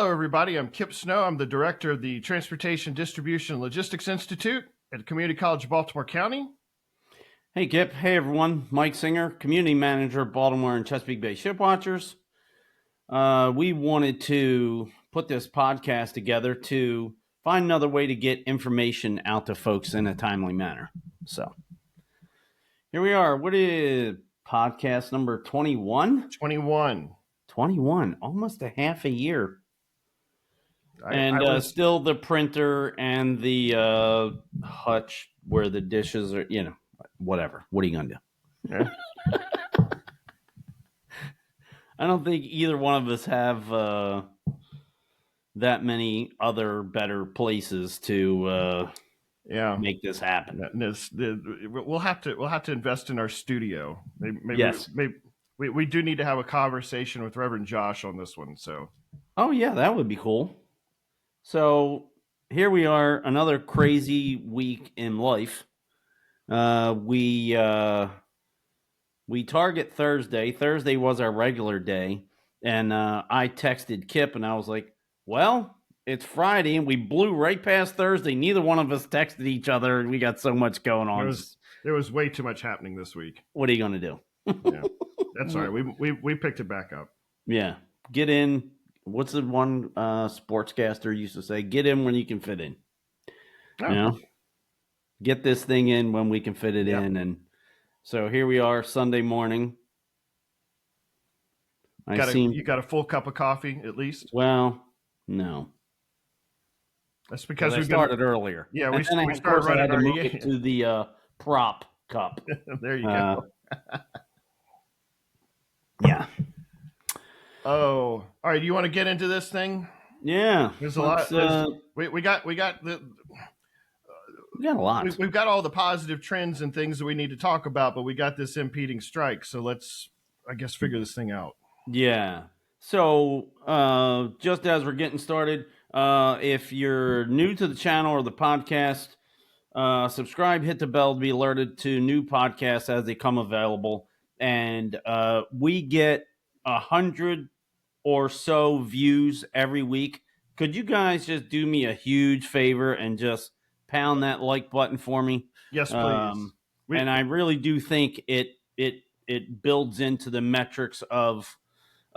Hello, everybody. I'm Kipp Snow. I'm the director of the Transportation Distribution and Logistics Institute at Community College of Baltimore County. Hey, Kipp. Hey, everyone. Mike Singer, community manager at Baltimore and Chesapeake Bay Shipwatchers. We wanted to put this podcast together to find another way to get information out to folks in a timely manner. So here we are. What is podcast number 21? 21, almost a half a year. Still the printer and the hutch where the dishes are, whatever. What are you going to do? Yeah. I don't think either one of us have that many other better places to make this happen. We'll have to invest in our studio. Maybe, yes. We do need to have a conversation with Reverend Josh on this one. So. Oh, yeah, that would be cool. So here we are, another crazy week in life. We target Thursday. Thursday was our regular day. And I texted Kipp and I was like, well, it's Friday and we blew right past Thursday. Neither one of us texted each other. We got so much going on. There was way too much happening this week. What are you going to do? Yeah, that's all right. We picked it back up. Yeah. Get in. What's the one sportscaster used to say? Get in when you can fit in. Oh. You know? Get this thing in when we can fit it in. And so here we are Sunday morning. You got a full cup of coffee at least? Well, no. That's because we started earlier. Yeah, we started running to move it to the prop cup. There you go. Yeah. Oh, all right. You want to get into this thing? Yeah. There's a lot. We got a lot. We've got all the positive trends and things that we need to talk about, but we got this impeding strike. So let's, I guess, figure this thing out. Yeah. So just as we're getting started, if you're new to the channel or the podcast, subscribe, hit the bell to be alerted to new podcasts as they come available. And we get 100 or so views every week. Could you guys just do me a huge favor and just pound that like button for me? Yes, please. And I really do think it builds into the metrics of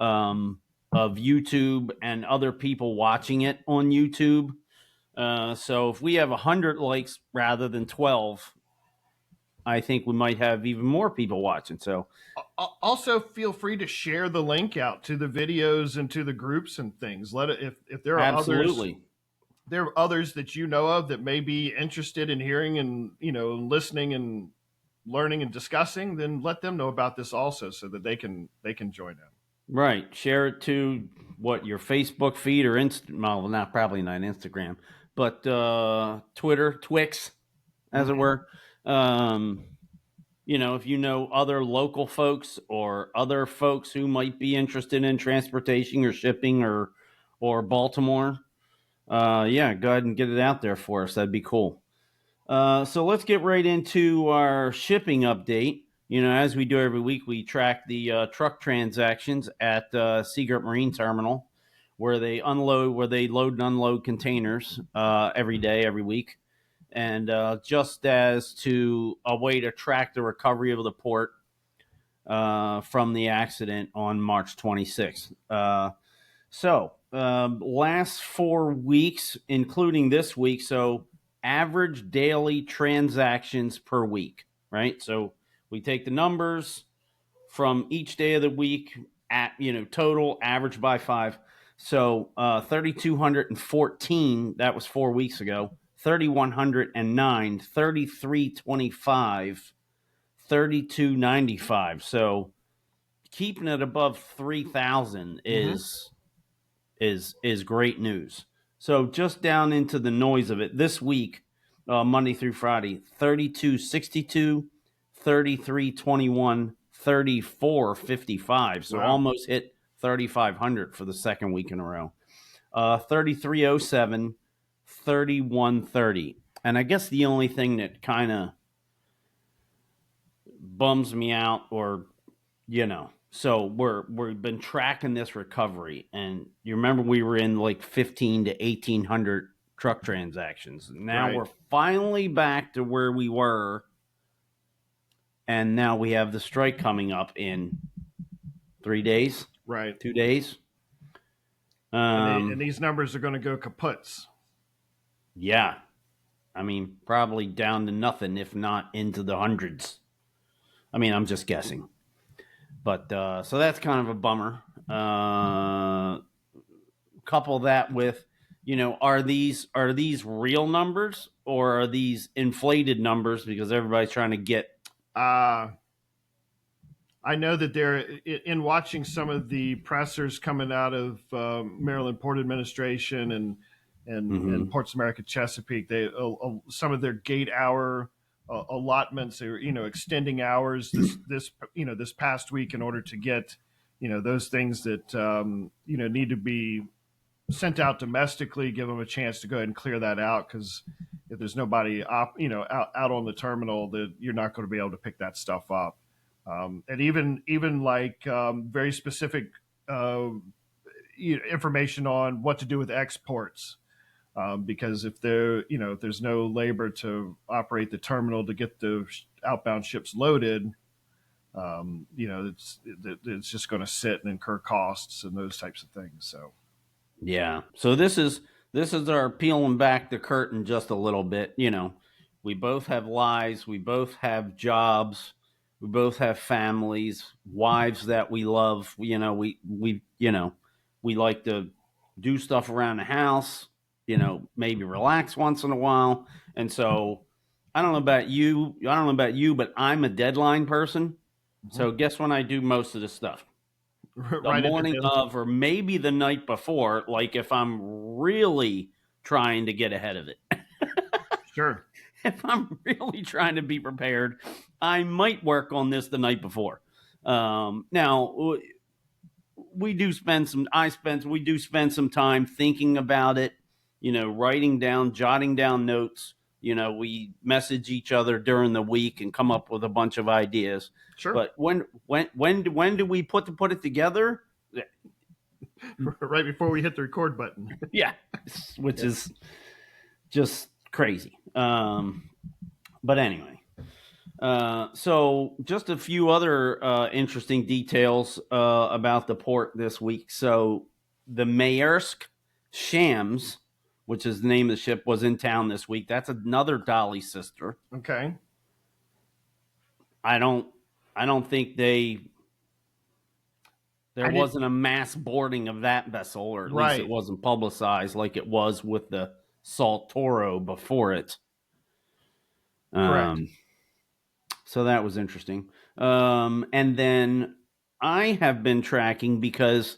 YouTube and other people watching it on YouTube. So if we have 100 likes rather than 12, I think we might have even more people watching. So also feel free to share the link out to the videos and to the groups and things. Let it, if there are there are others that you know of that may be interested in hearing and, listening and learning and discussing, then let them know about this also so that they can join in. Right. Share it to your Facebook feed or probably not Instagram, but Twitter, Twix, as it were. If you know other local folks or other folks who might be interested in transportation or shipping or Baltimore, go ahead and get it out there for us. That'd be cool. So let's get right into our shipping update. As we do every week, we track the truck transactions at Seagirt Marine Terminal, where they load and unload containers every day, every week. And just as to a way to track the recovery of the port from the accident on March 26th. Last 4 weeks, including this week, so average daily transactions per week, right? So we take the numbers from each day of the week at, total average by 5. So 3,214, that was 4 weeks ago. 3,109, 3,325, 3,295. So keeping it above 3,000 is great news. So just down into the noise of it this week, Monday through Friday, 3,262, 3,321, 3,455. So almost hit 3,500 for the second week in a row. 3,307. 3,130. And I guess the only thing that kind of bums me out or, So we've been tracking this recovery, and you remember we were in like 15 to 1800 truck transactions. Now Right. we're finally back to where we were, and now we have the strike coming up in 3 days, Right. 2 days. And these numbers are going to go kaputs. Yeah, I mean probably down to nothing, if not into the hundreds. I mean, I'm just guessing. But so that's kind of a bummer. Couple that with, are these real numbers or are these inflated numbers because everybody's trying to get? I know that they're in watching some of the pressers coming out of Maryland Port Administration and Ports America Chesapeake. They some of their gate hour allotments, are extending hours this past week in order to get those things that need to be sent out domestically. Give them a chance to go ahead and clear that out, because if there's nobody out on the terminal, that you're not going to be able to pick that stuff up. And even like very specific information on what to do with exports, because if if there's no labor to operate the terminal to get the outbound ships loaded, it's just going to sit and incur costs and those types of things. So Yeah. So this is our peeling back the curtain just a little bit. We both have lives, we both have jobs, we both have families, wives that we love. We like to do stuff around the house, maybe relax once in a while. And so I don't know about you, but I'm a deadline person. So guess when I do most of this stuff? The right at the morning of, or maybe the night before, like if I'm really trying to get ahead of it. Sure. If I'm really trying to be prepared, I might work on this the night before. Now, we do spend some time thinking about it, writing down, jotting down notes. We message each other during the week and come up with a bunch of ideas. Sure. But when do we put it together? Right before we hit the record button. Yeah, which is just crazy. But anyway, so just a few other interesting details about the port this week. So the Maersk Shams, which is the name of the ship, was in town this week. That's another Dali sister. Okay. I don't think there wasn't a mass boarding of that vessel, or at least it wasn't publicized like it was with the Salt Toro before it. Correct. So that was interesting. And then I have been tracking, because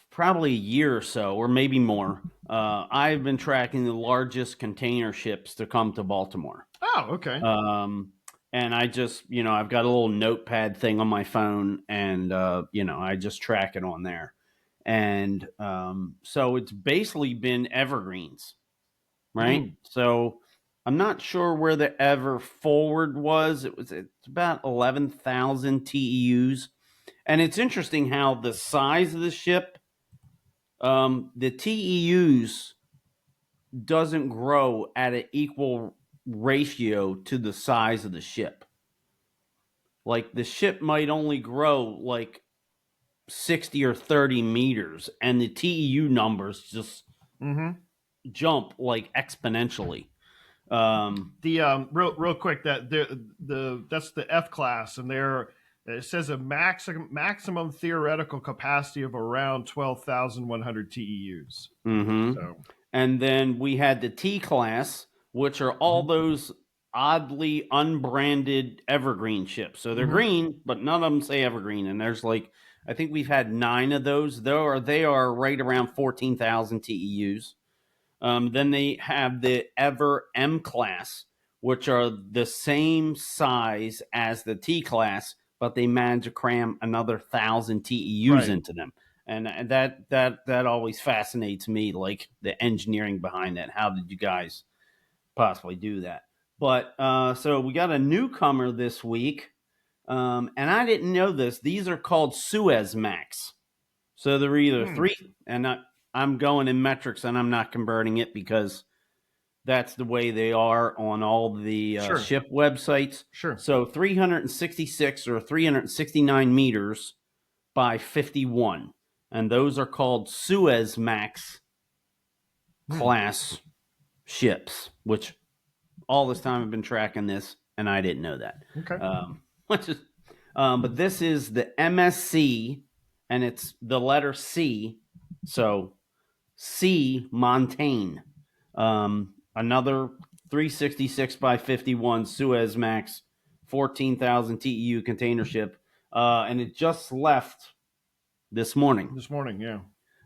probably a year or so, or maybe more, I've been tracking the largest container ships to come to Baltimore. Oh, okay. And I just, I've got a little notepad thing on my phone, and, I just track it on there. And so it's basically been evergreens, right? So I'm not sure where the ever forward was. It's about 11,000 TEUs. And it's interesting how the size of the ship, the TEUs doesn't grow at an equal ratio to the size of the ship. Like the ship might only grow like 60 or 30 meters, and the TEU numbers just jump like exponentially. Real quick, that that's the F class, and it says a maximum theoretical capacity of around 12,100 TEUs. So. And then we had the T class, which are all those oddly unbranded evergreen ships. So they're green, but none of them say evergreen. And there's I think we've had 9 of those. They are right around 14,000 TEUs. Then they have the Ever M class, which are the same size as the T class, but they manage to cram another 1,000 TEUs into them. And that always fascinates me, like the engineering behind that. How did you guys possibly do that? But so we got a newcomer this week, And I didn't know this. These are called Suezmax. So they're either three, and I'm going in metrics, and I'm not converting it because that's the way they are on all the ship websites. Sure. So 366 or 369 meters by 51. And those are called Suezmax class ships, which all this time I've been tracking this, and I didn't know that. Okay. But this is the MSC, and it's the letter C. So C Montaigne. Another 366 by 51 Suezmax, 14,000 TEU container ship. And it just left this morning. This morning, yeah.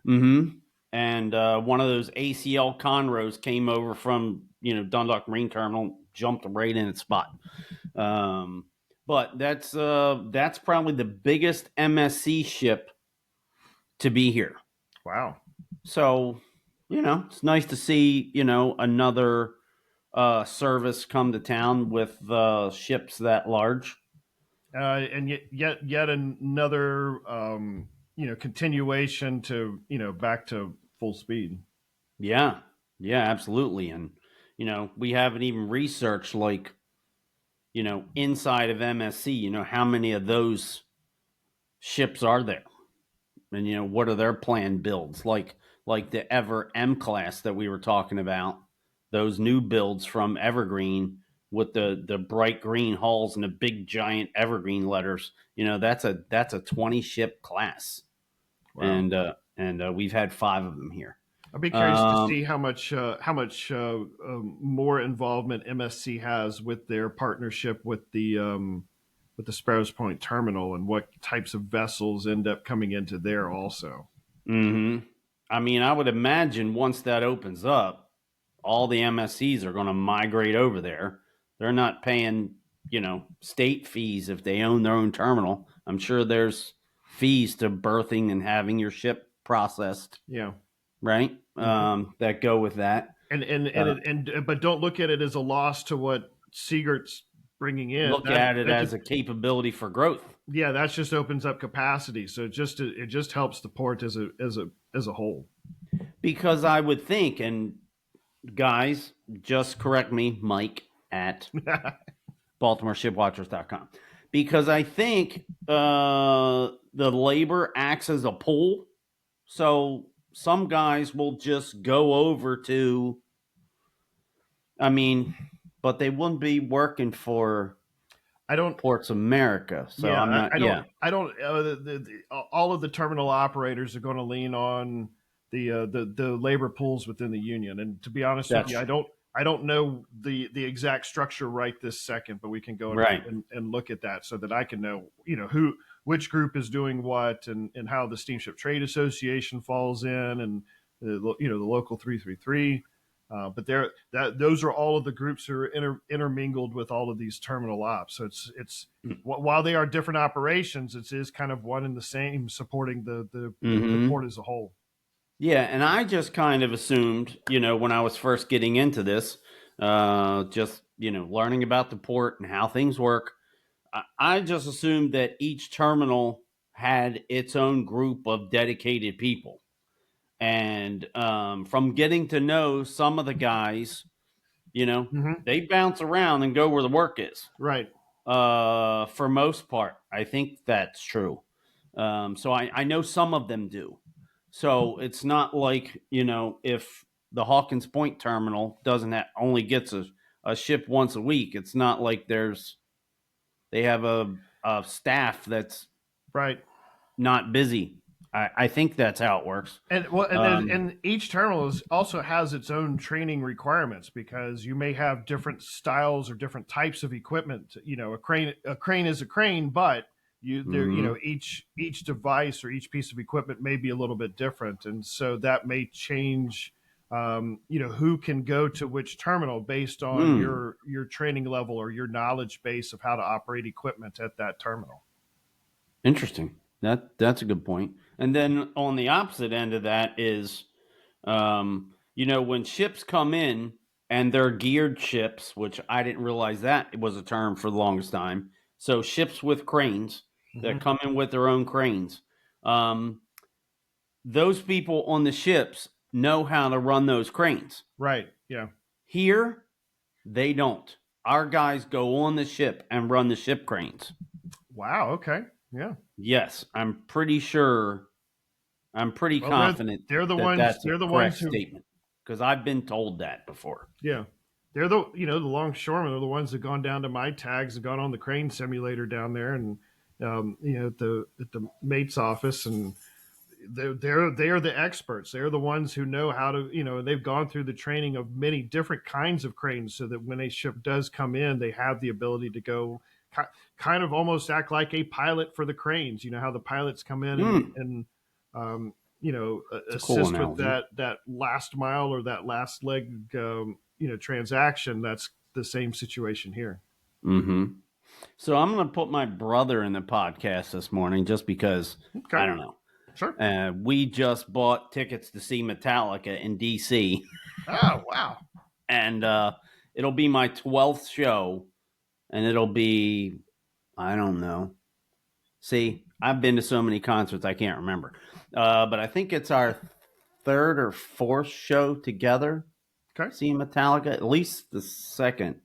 Mm-hmm. And one of those ACL Conroes came over from, Dundalk Marine Terminal, jumped right in its spot. But that's probably the biggest MSC ship to be here. Wow. So, it's nice to see, another service come to town with ships that large. And yet another, continuation to, back to full speed. Yeah, absolutely. And, we haven't even researched inside of MSC, how many of those ships are there? And, what are their planned builds? Like the Ever M class that we were talking about, those new builds from Evergreen with the bright green hulls and the big giant Evergreen letters, that's a 20 ship class. Wow. And we've had 5 of them here. I'd be curious to see how much more involvement MSC has with their partnership with the Sparrows Point terminal, and what types of vessels end up coming into there also. Mm-hmm. I mean, I would imagine once that opens up, all the MSCs are going to migrate over there. They're not paying, state fees if they own their own terminal. I'm sure there's fees to berthing and having your ship processed. Yeah. Right. Mm-hmm. That go with that. But don't look at it as a loss to what Seigert's bringing in. Look at it as a capability for growth. Yeah, that just opens up capacity. So it just helps the port as a whole. Because I would think, and guys, just correct me, Mike at BaltimoreShipWatchers.com, because I think the labor acts as a pull. So some guys will just go over to, but they wouldn't be working for Ports America. So yeah, I'm not. I don't. All of the terminal operators are going to lean on the labor pools within the union. And to be honest with you, I don't know the exact structure right this second, but we can go and look at that so that I can know, which group is doing what, and how the Steamship Trade Association falls in, and the local 333. But those are all of the groups who are intermingled with all of these terminal ops. So it's while they are different operations, it is kind of one and the same, supporting the port as a whole. Yeah, and I just kind of assumed, when I was first getting into this, just learning about the port and how things work, I just assumed that each terminal had its own group of dedicated people. And from getting to know some of the guys, they bounce around and go where the work is. Right. For most part, I think that's true. So I know some of them do. So it's not like, if the Hawkins Point terminal only gets a ship once a week, it's not like they have a staff that's not busy. I think that's how it works. And each terminal also has its own training requirements, because you may have different styles or different types of equipment. A crane is a crane, but each device or each piece of equipment may be a little bit different, and so that may change who can go to which terminal based on your training level or your knowledge base of how to operate equipment at that terminal. Interesting. That's a good point. And then on the opposite end of that is, when ships come in and they're geared ships, which I didn't realize that it was a term for the longest time. So ships with cranes that come in with their own cranes. Those people on the ships know how to run those cranes. Right. Yeah. Here, they don't. Our guys go on the ship and run the ship cranes. Wow. Okay. Yeah. Yes, I'm pretty sure. I'm pretty confident they're the that ones. that's a They're the correct ones who. statement because I've been told that before. Yeah. They're the the longshoremen are the ones that gone down to my tags and gone on the crane simulator down there and at the mate's office, and they're the experts. They're the ones who know how to they've gone through the training of many different kinds of cranes so that when a ship does come in, they have the ability to go kind of almost act like a pilot for the cranes. You know how the pilots come in and assist with that last mile or that last leg transaction. That's the same situation here. So I'm going to put my brother in the podcast this morning just because I don't know. Sure. We just bought tickets to see Metallica in DC. Oh, wow. And it'll be my 12th show, and it'll be, I don't know. See, I've been to so many concerts I can't remember. But I think it's our third or fourth show together. Okay. Seeing Metallica, at least the second.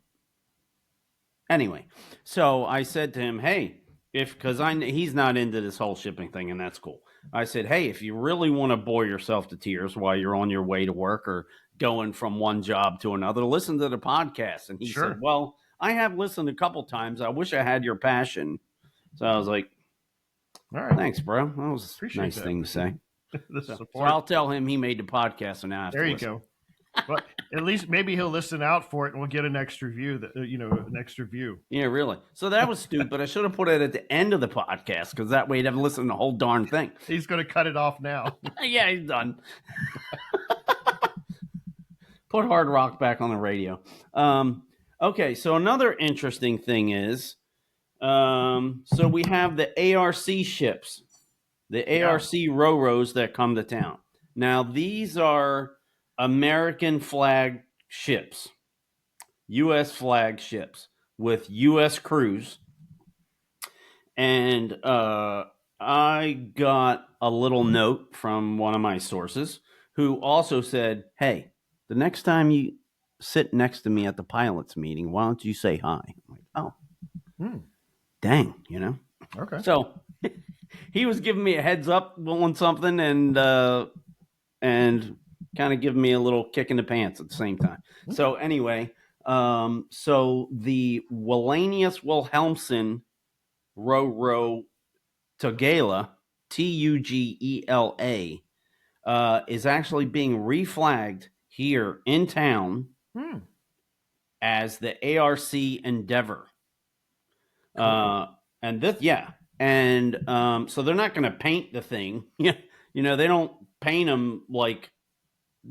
Anyway, so I said to him, hey, because he's not into this whole shipping thing, and that's cool. I said, hey, if you really want to bore yourself to tears while you're on your way to work or going from one job to another, listen to the podcast. And he said, well, I have listened a couple times. I wish I had your passion. So I was like, all right, thanks, bro. That was a nice thing to say. So I'll tell him he made the podcast, and now there you go. But at least maybe he'll listen out for it, and we'll get an extra view. An extra view. Yeah, really. So that was stupid. I should have put it at the end of the podcast because that way he'd have to listen to the whole darn thing. He's going to cut it off now. Yeah, he's done. Put Hard Rock back on the radio. Okay, so another interesting thing is, so we have the ARC ships, the ARC Ro-Ros that come to town. Now, these are American flag ships, U.S. flag ships with U.S. crews. And I got a little note from one of my sources who also said, hey, the next time you sit next to me at the pilots meeting, why don't you say hi? I'm like, oh, dang, Okay. So he was giving me a heads up on something and kind of giving me a little kick in the pants at the same time. So anyway, so the Wallenius Wilhelmsen Ro-Ro Tugela, Tugela, is actually being reflagged here in town as the ARC Endeavor. Cool. And this, so they're not going to paint the thing. They don't paint them like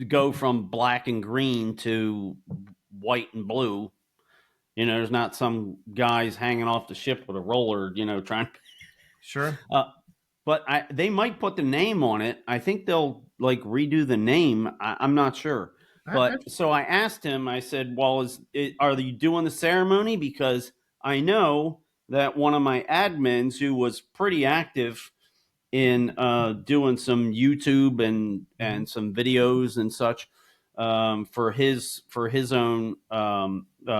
go from black and green to white and blue. There's not some guys hanging off the ship with a roller, trying. Sure. But they might put the name on it. I think they'll redo the name. I'm not sure. But so I asked him. I said, "Well, are you doing the ceremony? Because I know that one of my admins who was pretty active in doing some YouTube and some videos and such for his own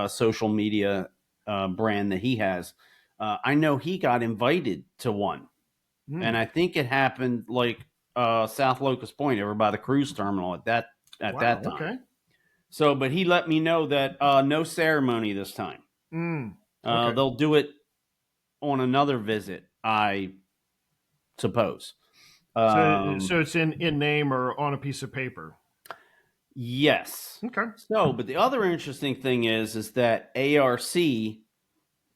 social media brand that he has. I know he got invited to one, and I think it happened South Locust Point, over by the cruise terminal at that time. Okay. So, but he let me know that no ceremony this time. Okay. They'll do it on another visit, I suppose. So it's in name or on a piece of paper. Yes. Okay. So, but the other interesting thing is that ARC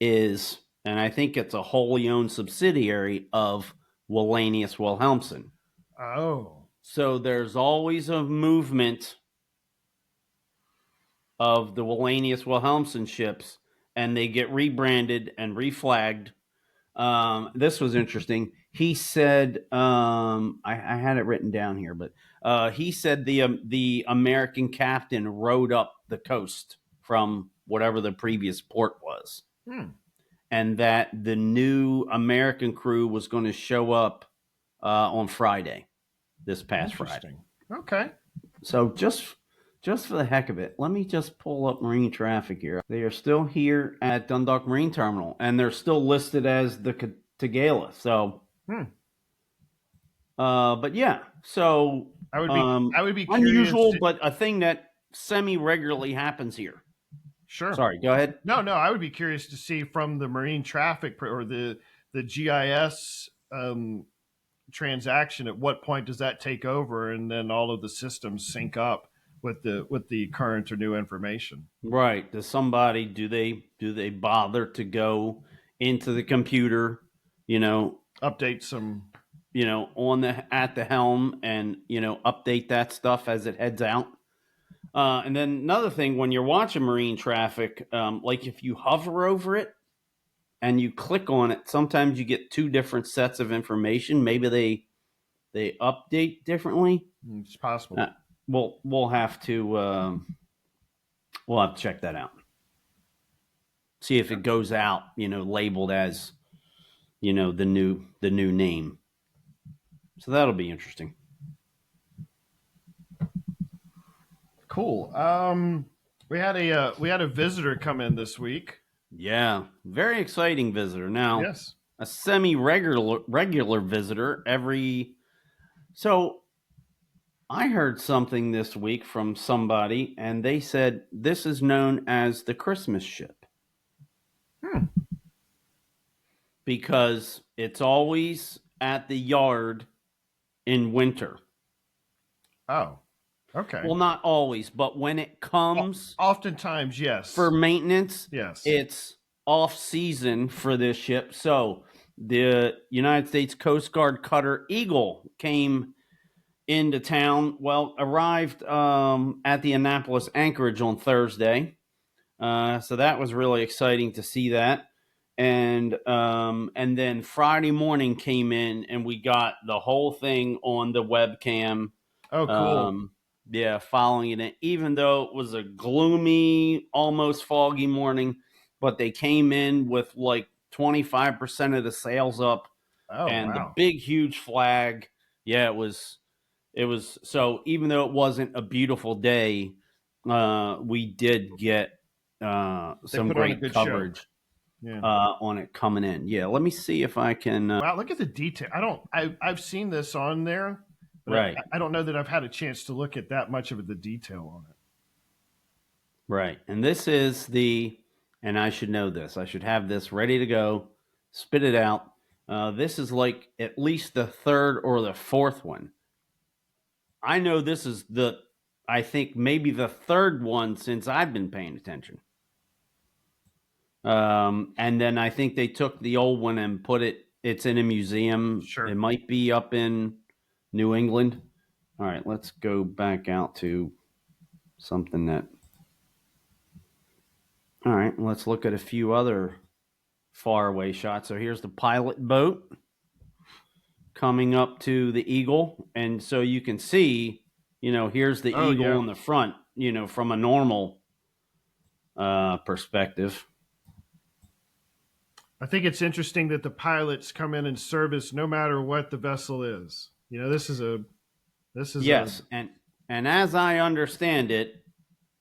is, and I think it's a wholly owned subsidiary of Wallenius Wilhelmsen. Oh. So there's always a movement of the Wallenius Wilhelmsen ships, and they get rebranded and reflagged. This was interesting. He said, I had it written down here, but he said the American captain rowed up the coast from whatever the previous port was. and that the new American crew was going to show up on Friday, this past Friday. Okay. So just for the heck of it, let me just pull up marine traffic here. They are still here at Dundalk Marine Terminal, and they're still listed as the Tagala. So, but yeah, so I would be unusual, but a thing that semi-regularly happens here. Sure. Sorry, go ahead. No, I would be curious to see from the marine traffic or the GIS transaction, at what point does that take over, and then all of the systems sync up with the current or new information. Right. Does somebody do they bother to go into the computer, update some, at the helm and update that stuff as it heads out. And then another thing, when you're watching marine traffic, like if you hover over it and you click on it, sometimes you get two different sets of information. Maybe they update differently. It's possible. We'll have to check that out. See if it goes out, labeled as, the new name. So that'll be interesting. Cool. We had a visitor come in this week. Yeah, very exciting visitor. Now, yes, a regular visitor every. So, I heard something this week from somebody, and they said this is known as the Christmas ship. Because it's always at the yard in winter. Oh, okay. Well, not always, but when it comes, oftentimes, yes, for maintenance, yes, it's off season for this ship. So the United States Coast Guard cutter Eagle came into town. Well, arrived at the Annapolis anchorage on Thursday. So that was really exciting to see that. And then Friday morning came in, and we got the whole thing on the webcam. Oh, cool. Yeah, following it. Even though it was a gloomy, almost foggy morning, but they came in with like 25% of the sails up, the big, huge flag. Yeah, it was. So even though it wasn't a beautiful day, we did get some great coverage. Show. Yeah. On it coming in. Yeah, let me see if I can. Wow, look at the detail. I've seen this on there, but right. I don't know that I've had a chance to look at that much of the detail on it. Right, and this is and I should know this. I should have this ready to go. Spit it out. This is like at least the third or the fourth one. I know this is I think maybe the third one since I've been paying attention. And then I think they took the old one and it's in a museum. Sure. It might be up in New England. All right, let's go back out to something that. All right, let's look at a few other faraway shots. So here's the pilot boat coming up to the Eagle. And so you can see, here's the Eagle in the front, from a normal perspective. I think it's interesting that the pilots come in and service no matter what the vessel is. This is yes, and as I understand it,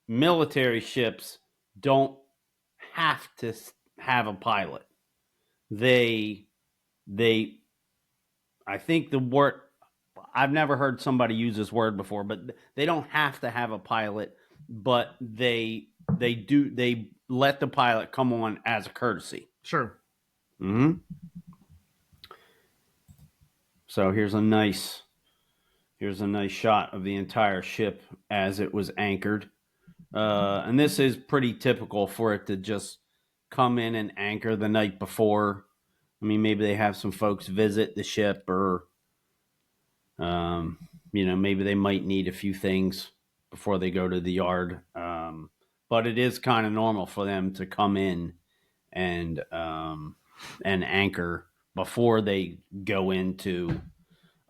military ships don't have to have a pilot. I think the word, I've never heard somebody use this word before, but they don't have to have a pilot, but they let the pilot come on as a courtesy. Sure. Mm-hmm. So here's a nice shot of the entire ship as it was anchored. And this is pretty typical for it to just come in and anchor the night before. I mean, maybe they have some folks visit the ship, or maybe they might need a few things before they go to the yard. But it is kind of normal for them to come in and anchor before they go into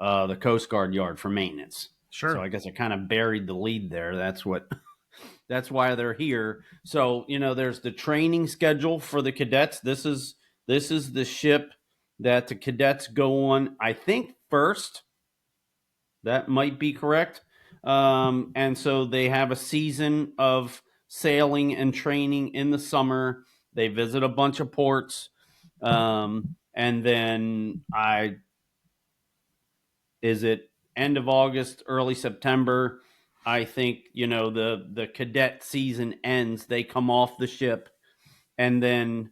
the Coast Guard yard for maintenance. Sure. So I guess I kind of buried the lead there. That's why they're here. So, there's the training schedule for the cadets. This is This is the ship that the cadets go on, I think, first. That might be correct. And so they have a season of sailing and training in the summer. They visit a bunch of ports. And then is it end of August, early September? I think, the cadet season ends. They come off the ship. And then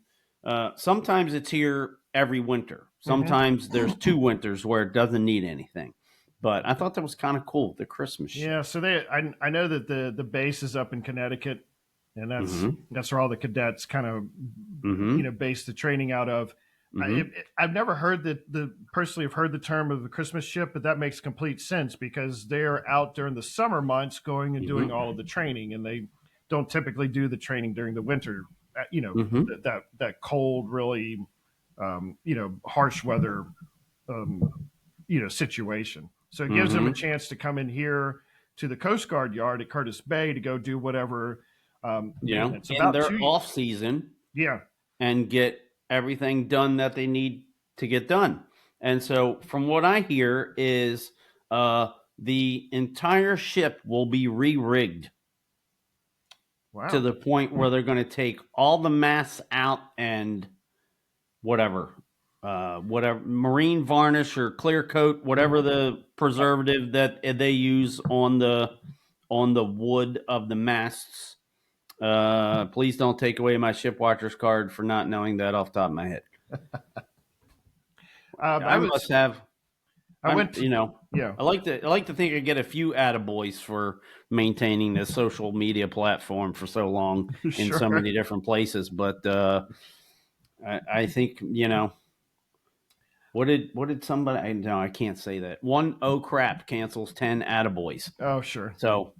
sometimes it's here every winter. Sometimes there's 2 winters where it doesn't need anything. But I thought that was kind of cool, the Christmas ship. Yeah, so I know that the base is up in Connecticut, and that's where all the cadets kind of base the training out of. I've never heard personally have heard the term of the Christmas ship, but that makes complete sense because they're out during the summer months going and doing all of the training, and they don't typically do the training during the winter. That cold, really, harsh weather, situation. So it gives them a chance to come in here to the Coast Guard yard at Curtis Bay to go do whatever. It's about in their off season. Yeah. And get everything done that they need to get done. And so from what I hear is the entire ship will be re-rigged. Wow. To the point where they're going to take all the masts out and whatever marine varnish or clear coat, whatever the preservative that they use on the wood of the masts. Please don't take away my Shipwatcher's card for not knowing that off the top of my head. I like to think I get a few attaboys for maintaining this social media platform for so long in so many different places. But I think, what did somebody, no, I can't say that. 1 oh crap cancels 10 attaboys. Oh, sure. So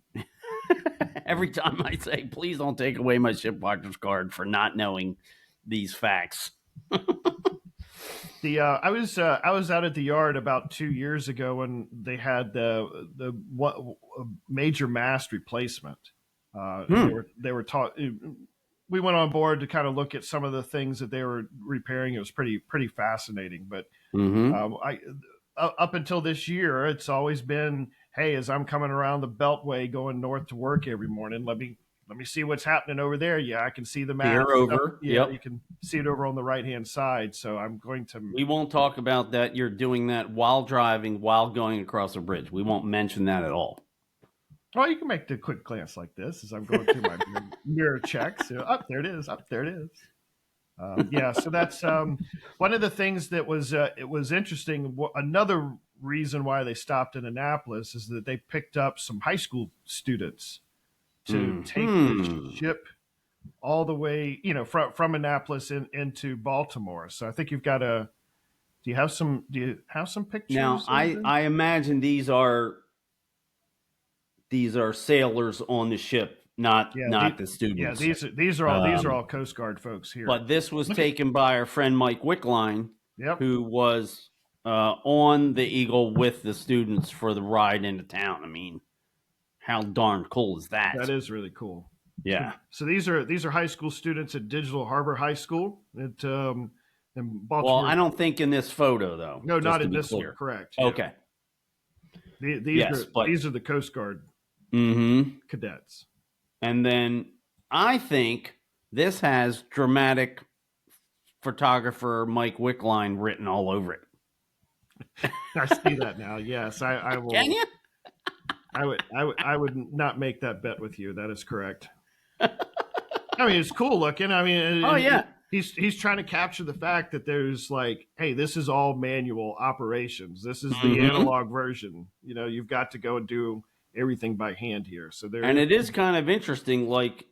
every time I say, please don't take away my Shipwatcher's card for not knowing these facts. I was out at the yard about 2 years ago when they had the major mast replacement. They were taught. We went on board to kind of look at some of the things that they were repairing. It was pretty fascinating. But up until this year, it's always been, hey, as I'm coming around the Beltway going north to work every morning, let me see what's happening over there. Yeah, I can see the map. Here over. Yeah, you can see it over on the right-hand side. So I'm going to... We won't talk about that. You're doing that while driving, while going across a bridge. We won't mention that at all. Well, you can make the quick glance like this as I'm going through my mirror checks. There it is. There it is. So that's one of the things that was it was interesting. Another reason why they stopped in Annapolis is that they picked up some high school students to take the ship all the way, from Annapolis into Baltimore. So I think you've got do you have some pictures? Now, I imagine these are sailors on the ship, not the students. Yeah, these are all Coast Guard folks here. But this was taken by our friend Mike Wickline, who was on the Eagle with the students for the ride into town. I mean, how darn cool is that? That is really cool. Yeah. So these are high school students at Digital Harbor High School in Baltimore. Well, I don't think in this photo though. No, not in this one. Correct. Yeah. Okay. These are the Coast Guard cadets. And then I think this has dramatic photographer Mike Wickline written all over it. I see that now. Yes, I will. Can you? I would not make that bet with you. That is correct. I mean, it's cool looking. I mean, he's trying to capture the fact that there's like, hey, this is all manual operations. This is the analog version. You've got to go and do everything by hand here. So it is kind of interesting. Like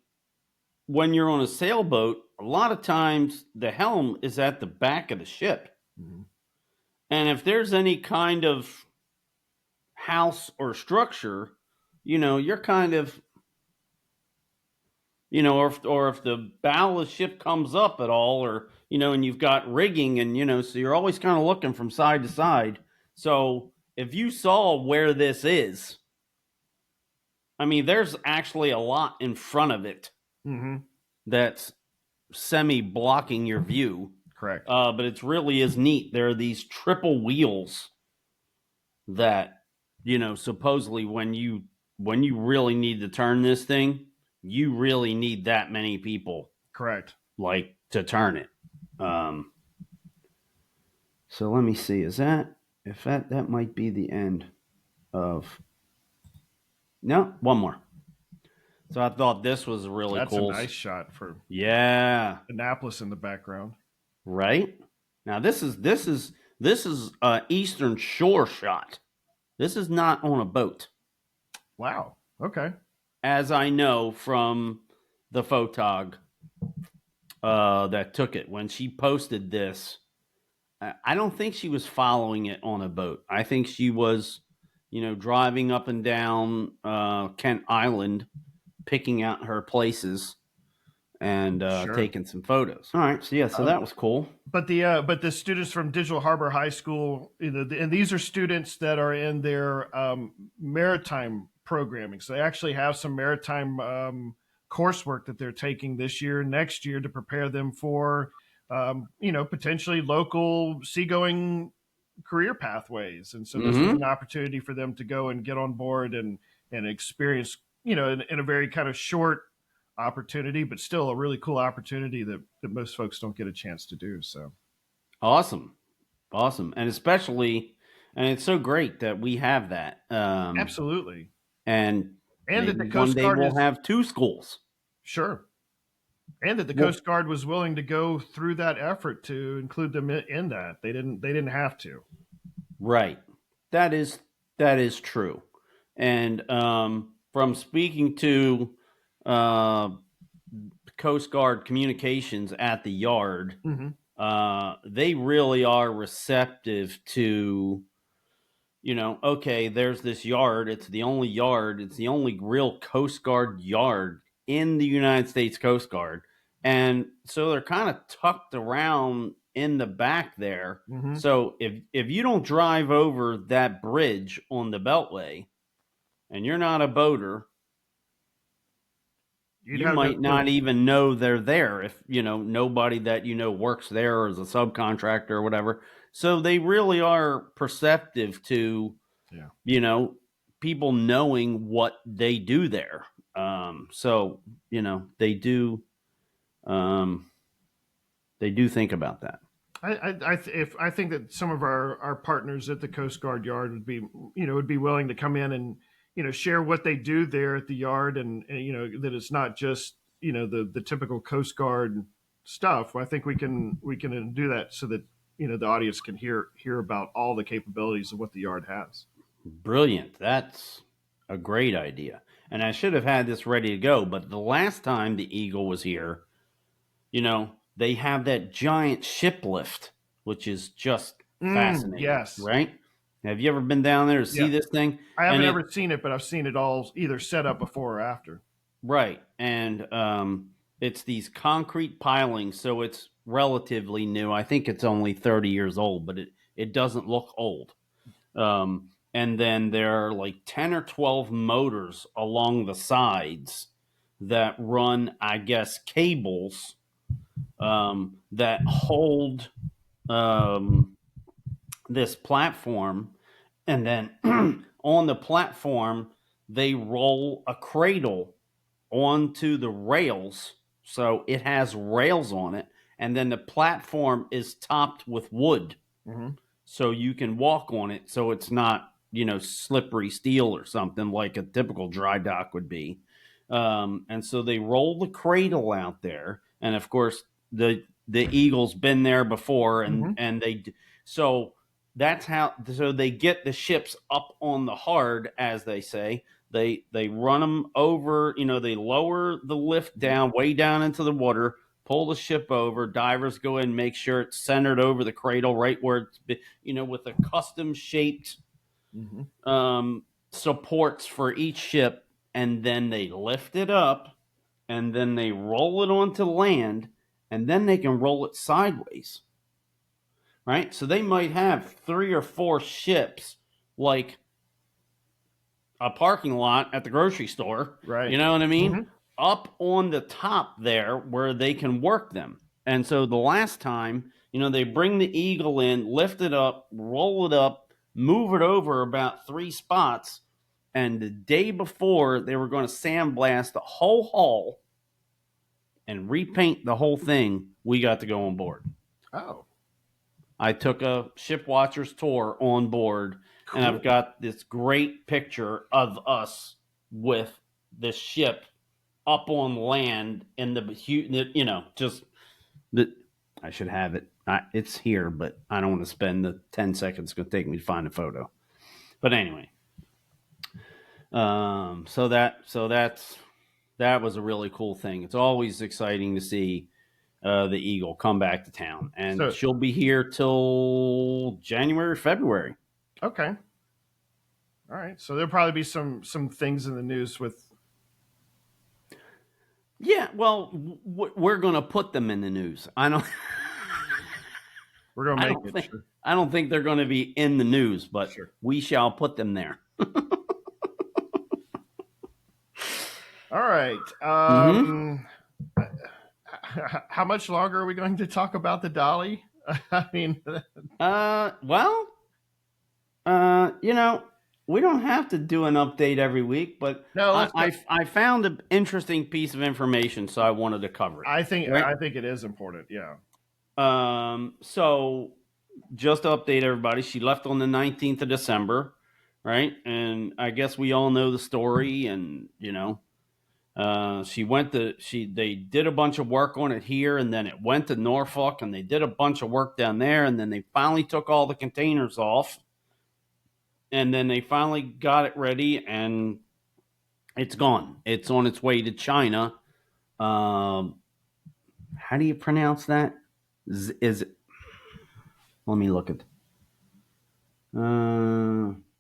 when you're on a sailboat, a lot of times the helm is at the back of the ship, and if there's any kind of house or structure, you're kind of, or if the bow of the ship comes up at all, or, and you've got rigging and, so you're always kind of looking from side to side. So if you saw where this is, I mean, there's actually a lot in front of it that's semi blocking your view. Correct. But it's really is neat. There are these triple wheels that, supposedly when you really need to turn this thing, you really need that many people. Correct. Like to turn it. So let me see. If that might be the end of. No, one more. So I thought this was really cool. That's a nice shot for Annapolis in the background. Right? Now this is Eastern Shore shot. This is not on a boat. Wow. Okay. As I know from the photog that took it, when she posted this, I don't think she was following it on a boat. I think she was, driving up and down Kent Island, picking out her places and taking some photos. All right, so that was cool. But the students from Digital Harbor High School, and these are students that are in their maritime programming. So they actually have some maritime coursework that they're taking this year, next year, to prepare them for potentially local seagoing career pathways. And so this was an opportunity for them to go and get on board and experience, in a very kind of short opportunity, but still a really cool opportunity that most folks don't get a chance to do. So awesome. And especially, and it's so great that we have that. Absolutely. And that the Coast Guard will have two schools. Sure. And that the Coast Guard was willing to go through that effort to include them in that. They didn't have to. Right. That is true. And from speaking to Coast Guard communications at the yard, they really are receptive to, okay, there's this yard. It's the only yard. It's the only real Coast Guard yard in the United States Coast Guard. And so they're kind of tucked around in the back there. So if you don't drive over that bridge on the Beltway and you're not a boater, you might not even know they're there if, nobody that works there or is a subcontractor or whatever. So they really are perceptive to, people knowing what they do there. So, they do think about that. I think that some of our partners at the Coast Guard yard would be willing to come in and share what they do there at the yard, and that it's not just the typical Coast Guard stuff. I think we can do that so that the audience can hear about all the capabilities of what the yard has. Brilliant. That's a great idea. And I should have had this ready to go, but the last time the Eagle was here, they have that giant ship lift, which is just fascinating. Yes. Right? Have you ever been down there to see this thing? I haven't ever seen it, but I've seen it all either set up before or after. Right. And it's these concrete pilings, so it's relatively new. I think it's only 30 years old, but it doesn't look old. And then there are like 10 or 12 motors along the sides that run, I guess, cables that hold this platform. And then on the platform, they roll a cradle onto the rails. So it has rails on it. And then the platform is topped with wood. So you can walk on it. So it's not, slippery steel or something like a typical dry dock would be. And so they roll the cradle out there. And of course, the Eagle's been there before. And so that's how, so they get the ships up on the hard, as they say. They run them over, they lower the lift down, way down into the water, pull the ship over, divers go in, make sure it's centered over the cradle, right where it's, with a custom shaped supports for each ship. And then they lift it up and then they roll it onto land and then they can roll it sideways. Right? So they might have 3 or 4 ships, like a parking lot at the grocery store. Right. You know what I mean? Up on the top there where they can work them. And so the last time, They bring the Eagle in, lift it up, roll it up, move it over about 3 spots, and the day before they were going to sandblast the whole hull and repaint the whole thing. We got to go on board. Oh. I took a Shipwatcher's tour on board, cool. And I've got this great picture of us with the ship up on land in the, just the. I should have it. It's here, but I don't want to spend the 10 seconds it's going to take me to find a photo. But anyway, so that was a really cool thing. It's always exciting to see the Eagle come back to town, and she'll be here till January, February. Okay. All right. So there'll probably be some things in the news with. Yeah, well, we're going to put them in the news. I don't. We're going to make it. I don't think they're going to be in the news, but we shall put them there. All right. How much longer are we going to talk about the Dali? I mean, we don't have to do an update every week, but no, I found an interesting piece of information, so I wanted to cover it. I think it is important. Yeah. So just to update everybody, she left on the 19th of December, right? And I guess we all know the story, and they did a bunch of work on it here, and then it went to Norfolk, and they did a bunch of work down there, and then they finally took all the containers off, and then they finally got it ready, and it's gone. It's on its way to China. How do you pronounce that? Is it? Let me look at Ningbao.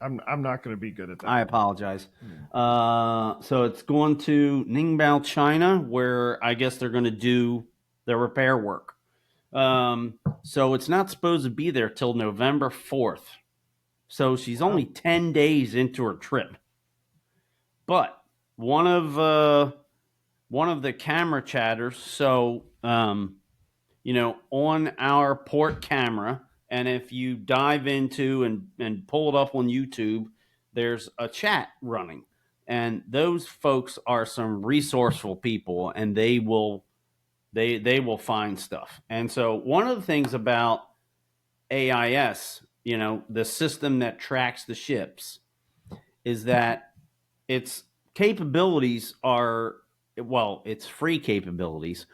I'm not going to be good at that. I apologize. So it's going to Ningbao, China, where I guess they're going to do the repair work. So it's not supposed to be there till November 4th. So she's only 10 days into her trip. But one of the camera chatters, so on our port camera, and if you dive into and pull it up on YouTube, there's a chat running. And those folks are some resourceful people, and they will find stuff. And so one of the things about AIS, the system that tracks the ships, is that its capabilities are, its free capabilities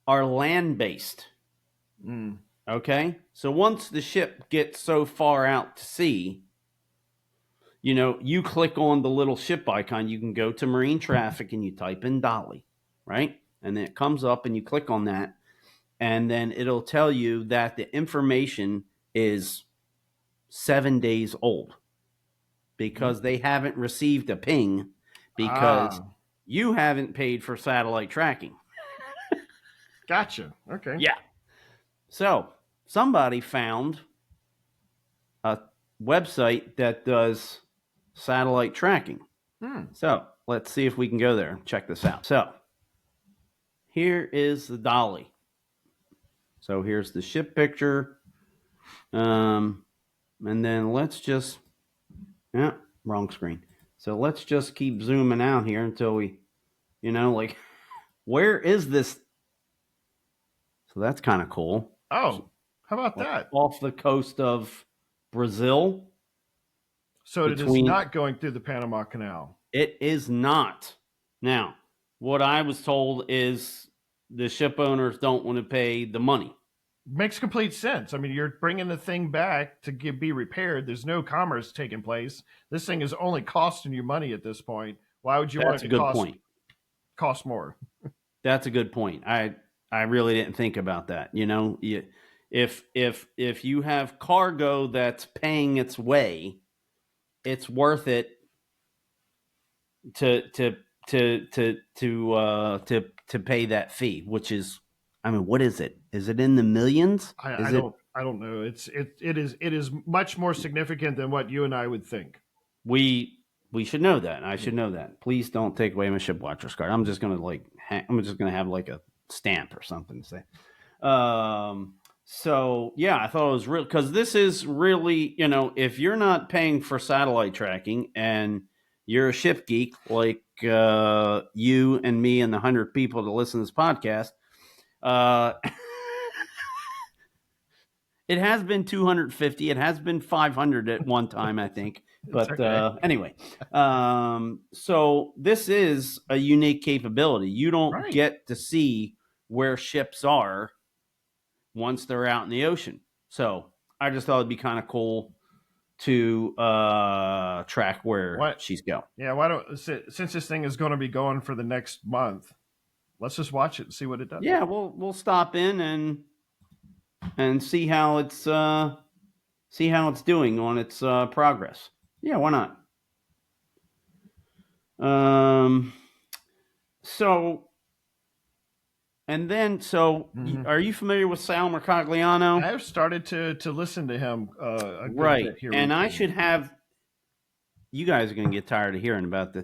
are land-based. Okay? So once the ship gets so far out to sea, you click on the little ship icon, you can go to marine traffic and you type in Dali, right? And then it comes up and you click on that, and then it'll tell you that the information is 7 days old because they haven't received a ping because you haven't paid for satellite tracking. Gotcha. Okay. Yeah. So somebody found a website that does satellite tracking. So let's see if we can go there and check this out. So here is the Dali. So here's the ship picture. And then let's just, wrong screen. So let's just keep zooming out here until we, where is this? So that's kind of cool. Oh, how about that? Off the coast of Brazil. So it is not going through the Panama Canal. It is not. Now, what I was told is the ship owners don't want to pay the money. Makes complete sense. I mean, you're bringing the thing back to be repaired. There's no commerce taking place. This thing is only costing you money at this point. Why would you want it to cost more? That's a good point. I really didn't think about that. If you have cargo that's paying its way, it's worth it to pay that fee, which is, what is it? Is it in the millions? I don't know. It is much more significant than what you and I would think. We should know that. I should know that. Please don't take away my Shipwatcher's card. I'm just gonna have like a stamp or something to say. So yeah, I thought it was real because this is really, if you're not paying for satellite tracking and you're a ship geek like you and me and the 100 people that listen to this podcast, it has been 250. It has been 500 at one time, I think. But anyway, so this is a unique capability. You don't get to see where ships are once they're out in the ocean. So I just thought it'd be kind of cool to track where she's going. Yeah, why don't, since this thing is going to be going for the next month, let's just watch it and see what it does. Yeah, we'll stop in and see how it's doing on its progress. Yeah, why not? Are you familiar with Sal Mercogliano? I've started to listen to him a good bit here. And I should have. You guys are going to get tired of hearing about this.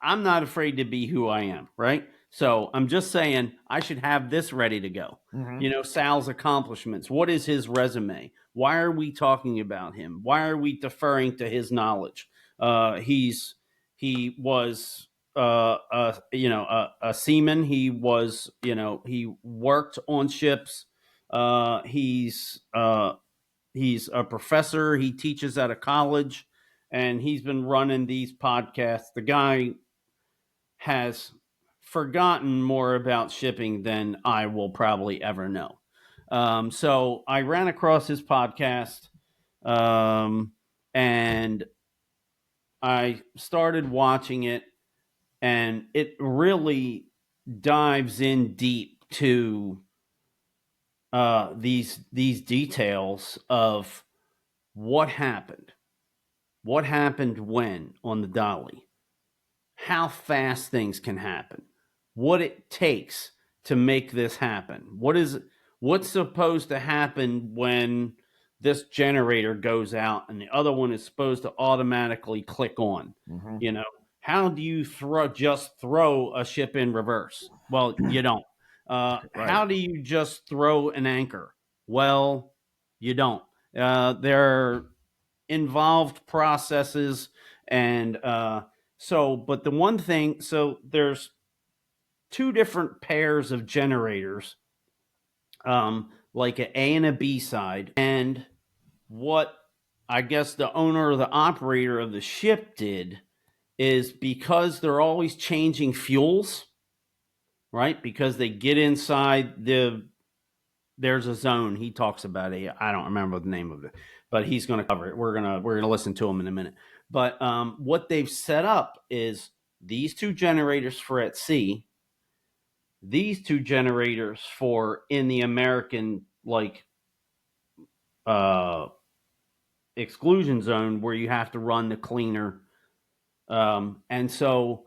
I'm not afraid to be who I am, right? So I'm just saying I should have this ready to go. Mm-hmm. Sal's accomplishments. What is his resume? Why are we talking about him? Why are we deferring to his knowledge? He was a seaman. He was, he worked on ships. He's a professor. He teaches at a college, and he's been running these podcasts. The guy has forgotten more about shipping than I will probably ever know. So I ran across his podcast, and I started watching it, and it really dives in deep to these details of what happened when on the Dali, how fast things can happen, what it takes to make this happen, what's supposed to happen when this generator goes out and the other one is supposed to automatically click on. Mm-hmm. How do you throw a ship in reverse? Well, you don't. How do you just throw an anchor? Well, you don't. There are involved processes, and but the one thing, so there's two different pairs of generators, like an A and a B side, and what I guess the owner or the operator of the ship did is, because they're always changing fuels, right? Because they get inside there's a zone he talks about. I don't remember the name of it, but he's going to cover it. We're gonna listen to him in a minute. But what they've set up is these two generators for at sea, these two generators for in the American exclusion zone where you have to run the cleaner, and so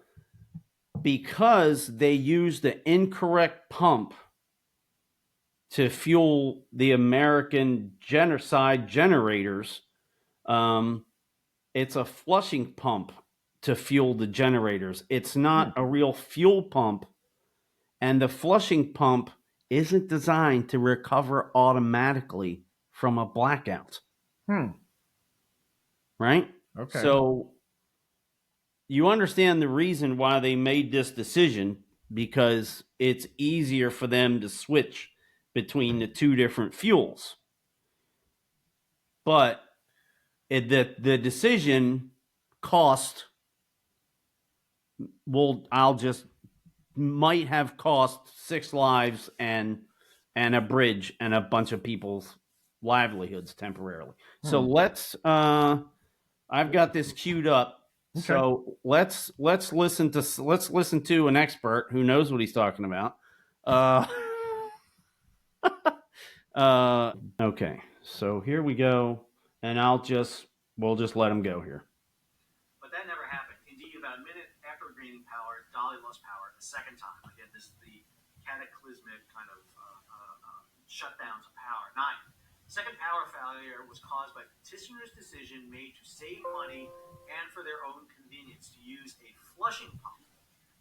because they use the incorrect pump to fuel the American side generators, it's a flushing pump to fuel the generators. It's not a real fuel pump, and the flushing pump isn't designed to recover automatically from a blackout. Right? Okay. So you understand the reason why they made this decision, because it's easier for them to switch between the two different fuels. But the decision cost might have cost 6 lives and a bridge and a bunch of people's livelihoods temporarily. So let's I've got this queued up. Okay. So let's listen to an expert who knows what he's talking about. Okay, so here we go, and we'll just let him go here. But that never happened. Indeed, about a minute after regaining power, Dali lost power a second time. Again, this is the cataclysmic kind of shutdowns of power. 9. Second power failure was caused by petitioner's decision made to save money and for their own convenience to use a flushing pump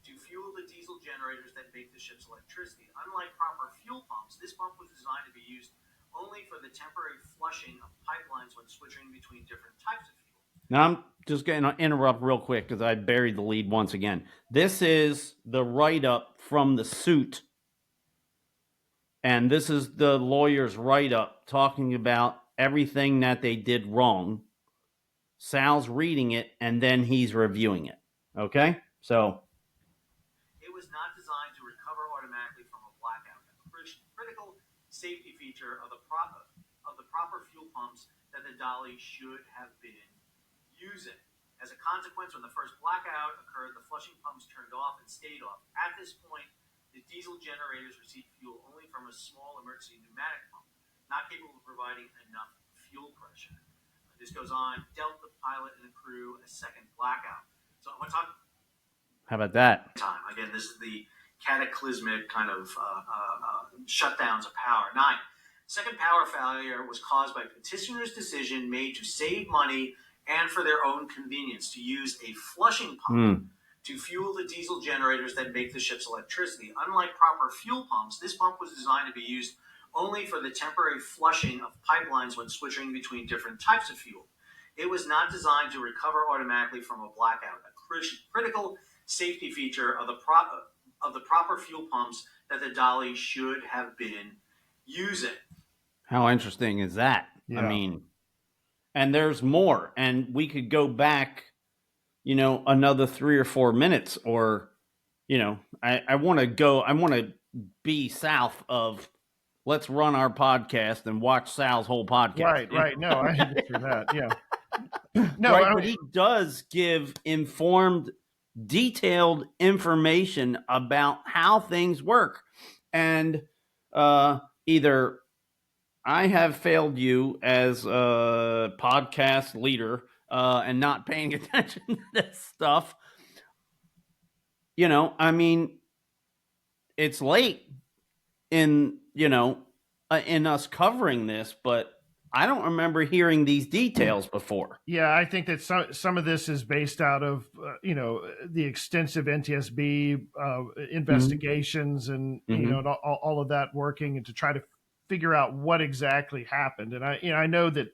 to fuel the diesel generators that make the ship's electricity. Unlike proper fuel pumps, this pump was designed to be used only for the temporary flushing of pipelines when switching between different types of fuel. Now, I'm just going to interrupt real quick because I buried the lead once again. This is the write-up from the suit, and this is the lawyer's write-up talking about everything that they did wrong. Sal's reading it, and then he's reviewing it. Okay? So it was not designed to recover automatically from a blackout, a critical safety feature of the proper fuel pumps that the Dali should have been using. As a consequence, when the first blackout occurred, the flushing pumps turned off and stayed off. At this point, the diesel generators received fuel only from a small emergency pneumatic pump, not capable of providing enough fuel pressure. This goes on, dealt the pilot and the crew a second blackout. So I want to talk. How about that? Time. Again, this is the cataclysmic kind of shutdowns of power. 9. Second power failure was caused by petitioner's decision made to save money and for their own convenience to use a flushing pump to fuel the diesel generators that make the ship's electricity. Unlike proper fuel pumps, this pump was designed to be used only for the temporary flushing of pipelines when switching between different types of fuel. It was not designed to recover automatically from a blackout, a critical safety feature of the proper fuel pumps that the Dali should have been using. How interesting is that? Yeah. I mean, and there's more, and we could go back, another 3 or 4 minutes, or, I want to be south of, let's run our podcast and watch Sal's whole podcast. Right. No, I understand that. Yeah. No, right, but he does give informed, detailed information about how things work. And either I have failed you as a podcast leader and not paying attention to this stuff. It's late in us covering this, but I don't remember hearing these details before. Yeah, I think that some of this is based out of the extensive NTSB investigations and all of that working, and to try to figure out what exactly happened. And I know that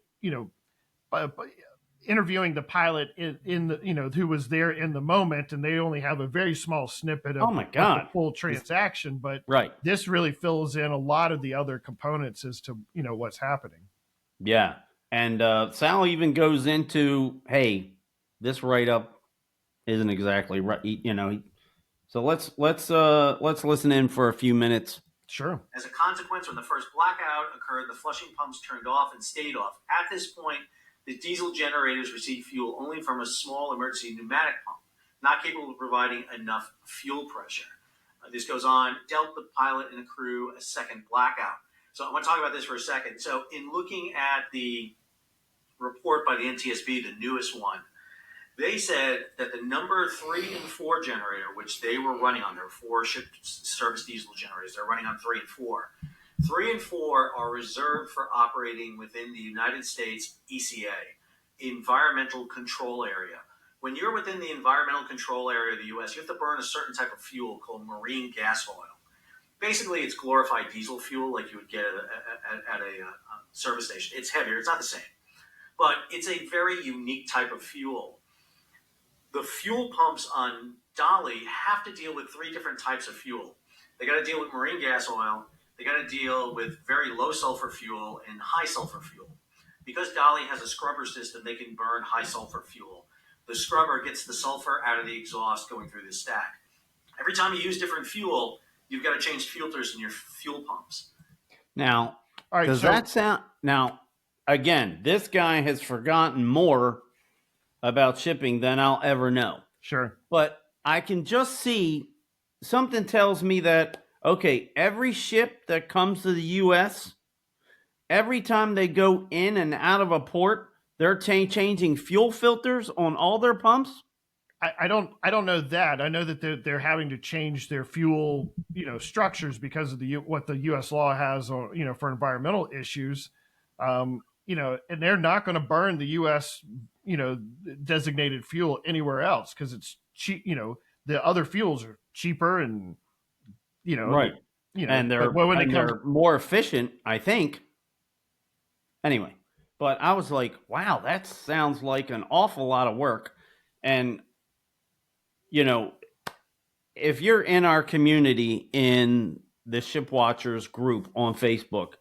interviewing the pilot in the who was there in the moment, and they only have a very small snippet of the full transaction, but this really fills in a lot of the other components as to what's happening. Yeah. And Sal even goes into, hey, this write-up isn't exactly right, So let's listen in for a few minutes. Sure. As a consequence, when the first blackout occurred, the flushing pumps turned off and stayed off. At this point, the diesel generators received fuel only from a small emergency pneumatic pump, not capable of providing enough fuel pressure. This goes on, dealt the pilot and the crew a second blackout. So I want to talk about this for a second. So in looking at the report by the NTSB, the newest one, they said that the number 3 and 4 generator, which they were running on, there were 4 ship service diesel generators, they're running on 3 and 4. 3 and 4 are reserved for operating within the United States ECA, Environmental Control Area. When you're within the environmental control area of the U.S., you have to burn a certain type of fuel called marine gas oil. Basically, it's glorified diesel fuel like you would get at a service station. It's heavier. It's not the same. But it's a very unique type of fuel. The fuel pumps on Dali have to deal with 3 different types of fuel. They got to deal with marine gas oil. They got to deal with very low sulfur fuel and high sulfur fuel. Because Dali has a scrubber system, they can burn high sulfur fuel. The scrubber gets the sulfur out of the exhaust going through the stack. Every time you use different fuel, you've got to change filters in your fuel pumps. Now, does that sound... Now, again, this guy has forgotten more about shipping than I'll ever know. Sure. But I can just see, something tells me that, okay, every ship that comes to the U.S., every time they go in and out of a port, they're changing fuel filters on all their pumps? I don't know that. I know that they're having to change their fuel, structures because of what the U.S. law has, for environmental issues, and they're not going to burn the U.S. Designated fuel anywhere else because it's cheap. the other fuels are cheaper and, right. And they're more efficient, I think. Anyway, but I was like, wow, that sounds like an awful lot of work. And, if you're in our community in the Shipwatchers group on Facebook,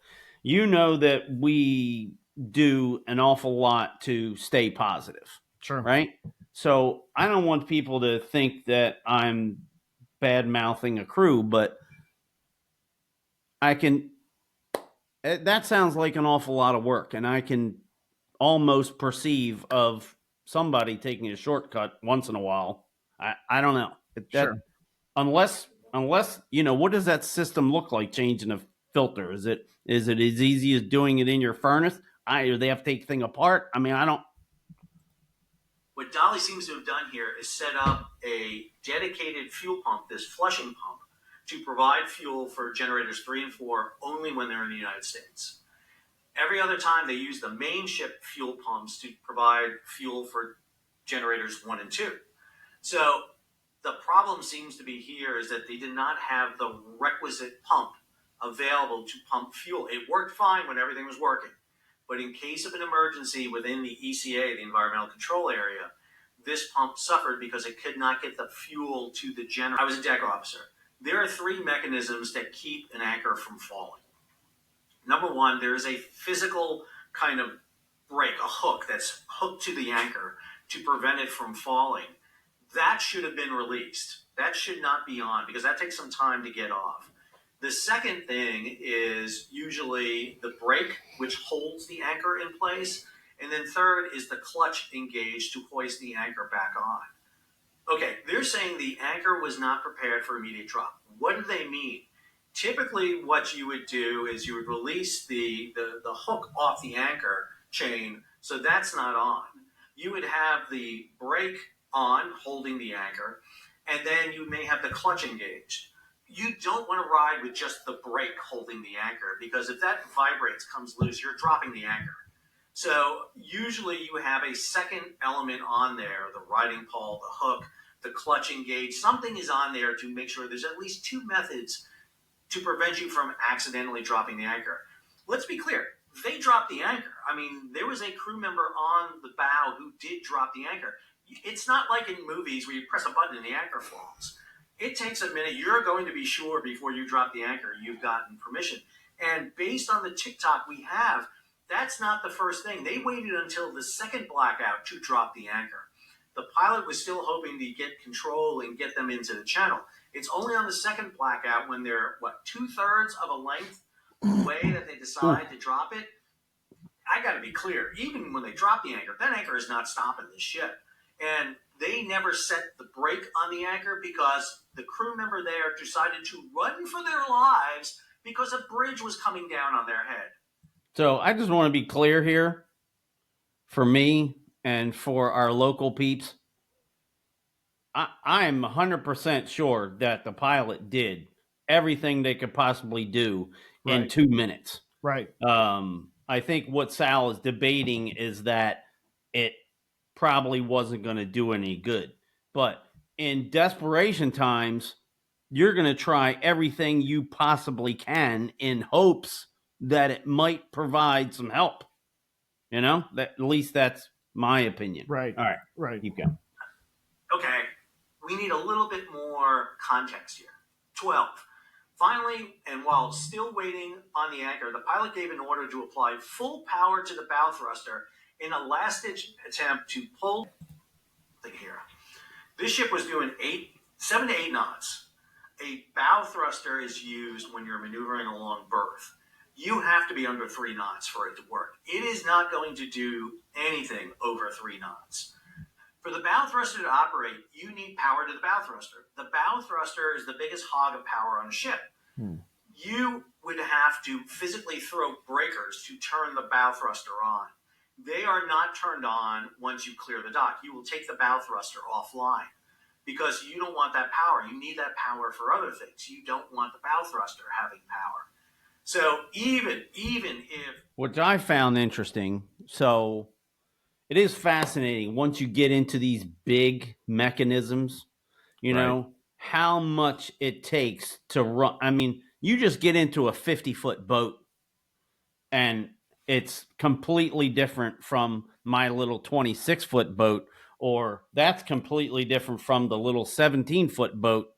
you know that we do an awful lot to stay positive. Sure. Right? So I don't want people to think that I'm bad-mouthing a crew, but that sounds like an awful lot of work, and I can almost perceive of somebody taking a shortcut once in a while. I don't know. Sure. Unless what does that system look like changing a filter? Is it as easy as doing it in your furnace? Or they have to take the thing apart? I mean, I don't. What Dali seems to have done here is set up a dedicated fuel pump, this flushing pump, to provide fuel for generators 3 and 4 only when they're in the United States. Every other time they use the main ship fuel pumps to provide fuel for generators 1 and 2. So the problem seems to be here is that they did not have the requisite pump available to pump fuel. It worked fine when everything was working. But in case of an emergency within the ECA, the Environmental Control Area, this pump suffered because it could not get the fuel to the generator. I was a deck officer. There are 3 mechanisms that keep an anchor from falling. Number 1, there is a physical kind of brake, a hook that's hooked to the anchor to prevent it from falling. That should have been released. That should not be on because that takes some time to get off. The second thing is usually the brake, which holds the anchor in place. And then third is the clutch engaged to hoist the anchor back on. Okay, they're saying the anchor was not prepared for immediate drop. What do they mean? Typically, what you would do is you would release the hook off the anchor chain, so that's not on. You would have the brake on, holding the anchor, and then you may have the clutch engaged. You don't want to ride with just the brake holding the anchor, because if that vibrates, comes loose, you're dropping the anchor. So usually you have a second element on there, the riding pole, the hook, the clutch engaged. Something is on there to make sure there's at least 2 methods to prevent you from accidentally dropping the anchor. Let's be clear. They dropped the anchor. I mean, there was a crew member on the bow who did drop the anchor. It's not like in movies where you press a button and the anchor falls. It takes a minute. You're going to be sure before you drop the anchor you've gotten permission. And based on the TikTok we have, that's not the first thing. They waited until the second blackout to drop the anchor. The pilot was still hoping to get control and get them into the channel. It's only on the second blackout when they're, 2/3 of a length away that they decide to drop it. I got to be clear. Even when they drop the anchor, that anchor is not stopping the ship. And they never set the brake on the anchor because the crew member there decided to run for their lives because a bridge was coming down on their head. So I just want to be clear here for me and for our local peeps. I'm 100% sure that the pilot did everything they could possibly do in 2 minutes. Right. I think what Sal is debating is that it probably wasn't going to do any good. But in desperation times, you're going to try everything you possibly can in hopes that it might provide some help. At least that's my opinion. Right. All right. Right. Keep going. Okay. We need a little bit more context here. 12. Finally, and while still waiting on the anchor, the pilot gave an order to apply full power to the bow thruster in a last-ditch attempt to pull here. This ship was doing 7 to 8 knots. A bow thruster is used when you're maneuvering along berth. You have to be under 3 knots for it to work. It is not going to do anything over 3 knots. For the bow thruster to operate, you need power to the bow thruster. The bow thruster is the biggest hog of power on a ship. You would have to physically throw breakers to turn the bow thruster on. They are not turned on once you clear the dock. You will take the bow thruster offline because you don't want that power. You need that power for other things. You don't want the bow thruster having power. So even if... Which I found interesting. So it is fascinating once you get into these big mechanisms you know, how much it takes to run. I mean, you just get into a 50-foot boat and it's completely different from my little 26-foot boat, or that's completely different from the little 17-foot boat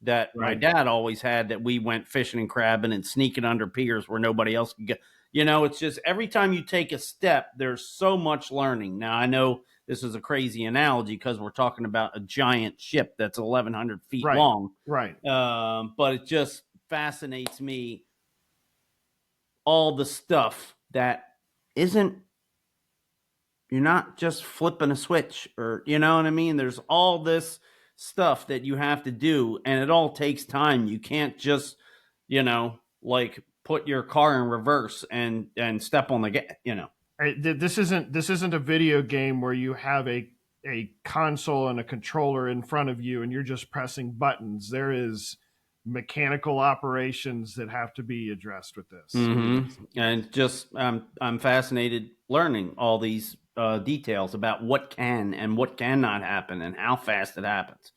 that my dad always had, that we went fishing and crabbing and sneaking under piers where nobody else could get. You know, it's just every time you take a step, there's so much learning. Now, I know this is a crazy analogy because we're talking about a giant ship that's 1,100 feet long. Right. But it just fascinates me, all the stuff that isn't, you're not just flipping a switch, or, you know what I mean? There's all this stuff that you have to do, and it all takes time. You can't just, you know, like put your car in reverse and step on the gas, you know. This isn't a video game where you have a console and a controller in front of you and you're just pressing buttons. There is mechanical operations that have to be addressed with this. And just I'm fascinated learning all these details about what can and what cannot happen and how fast it happens.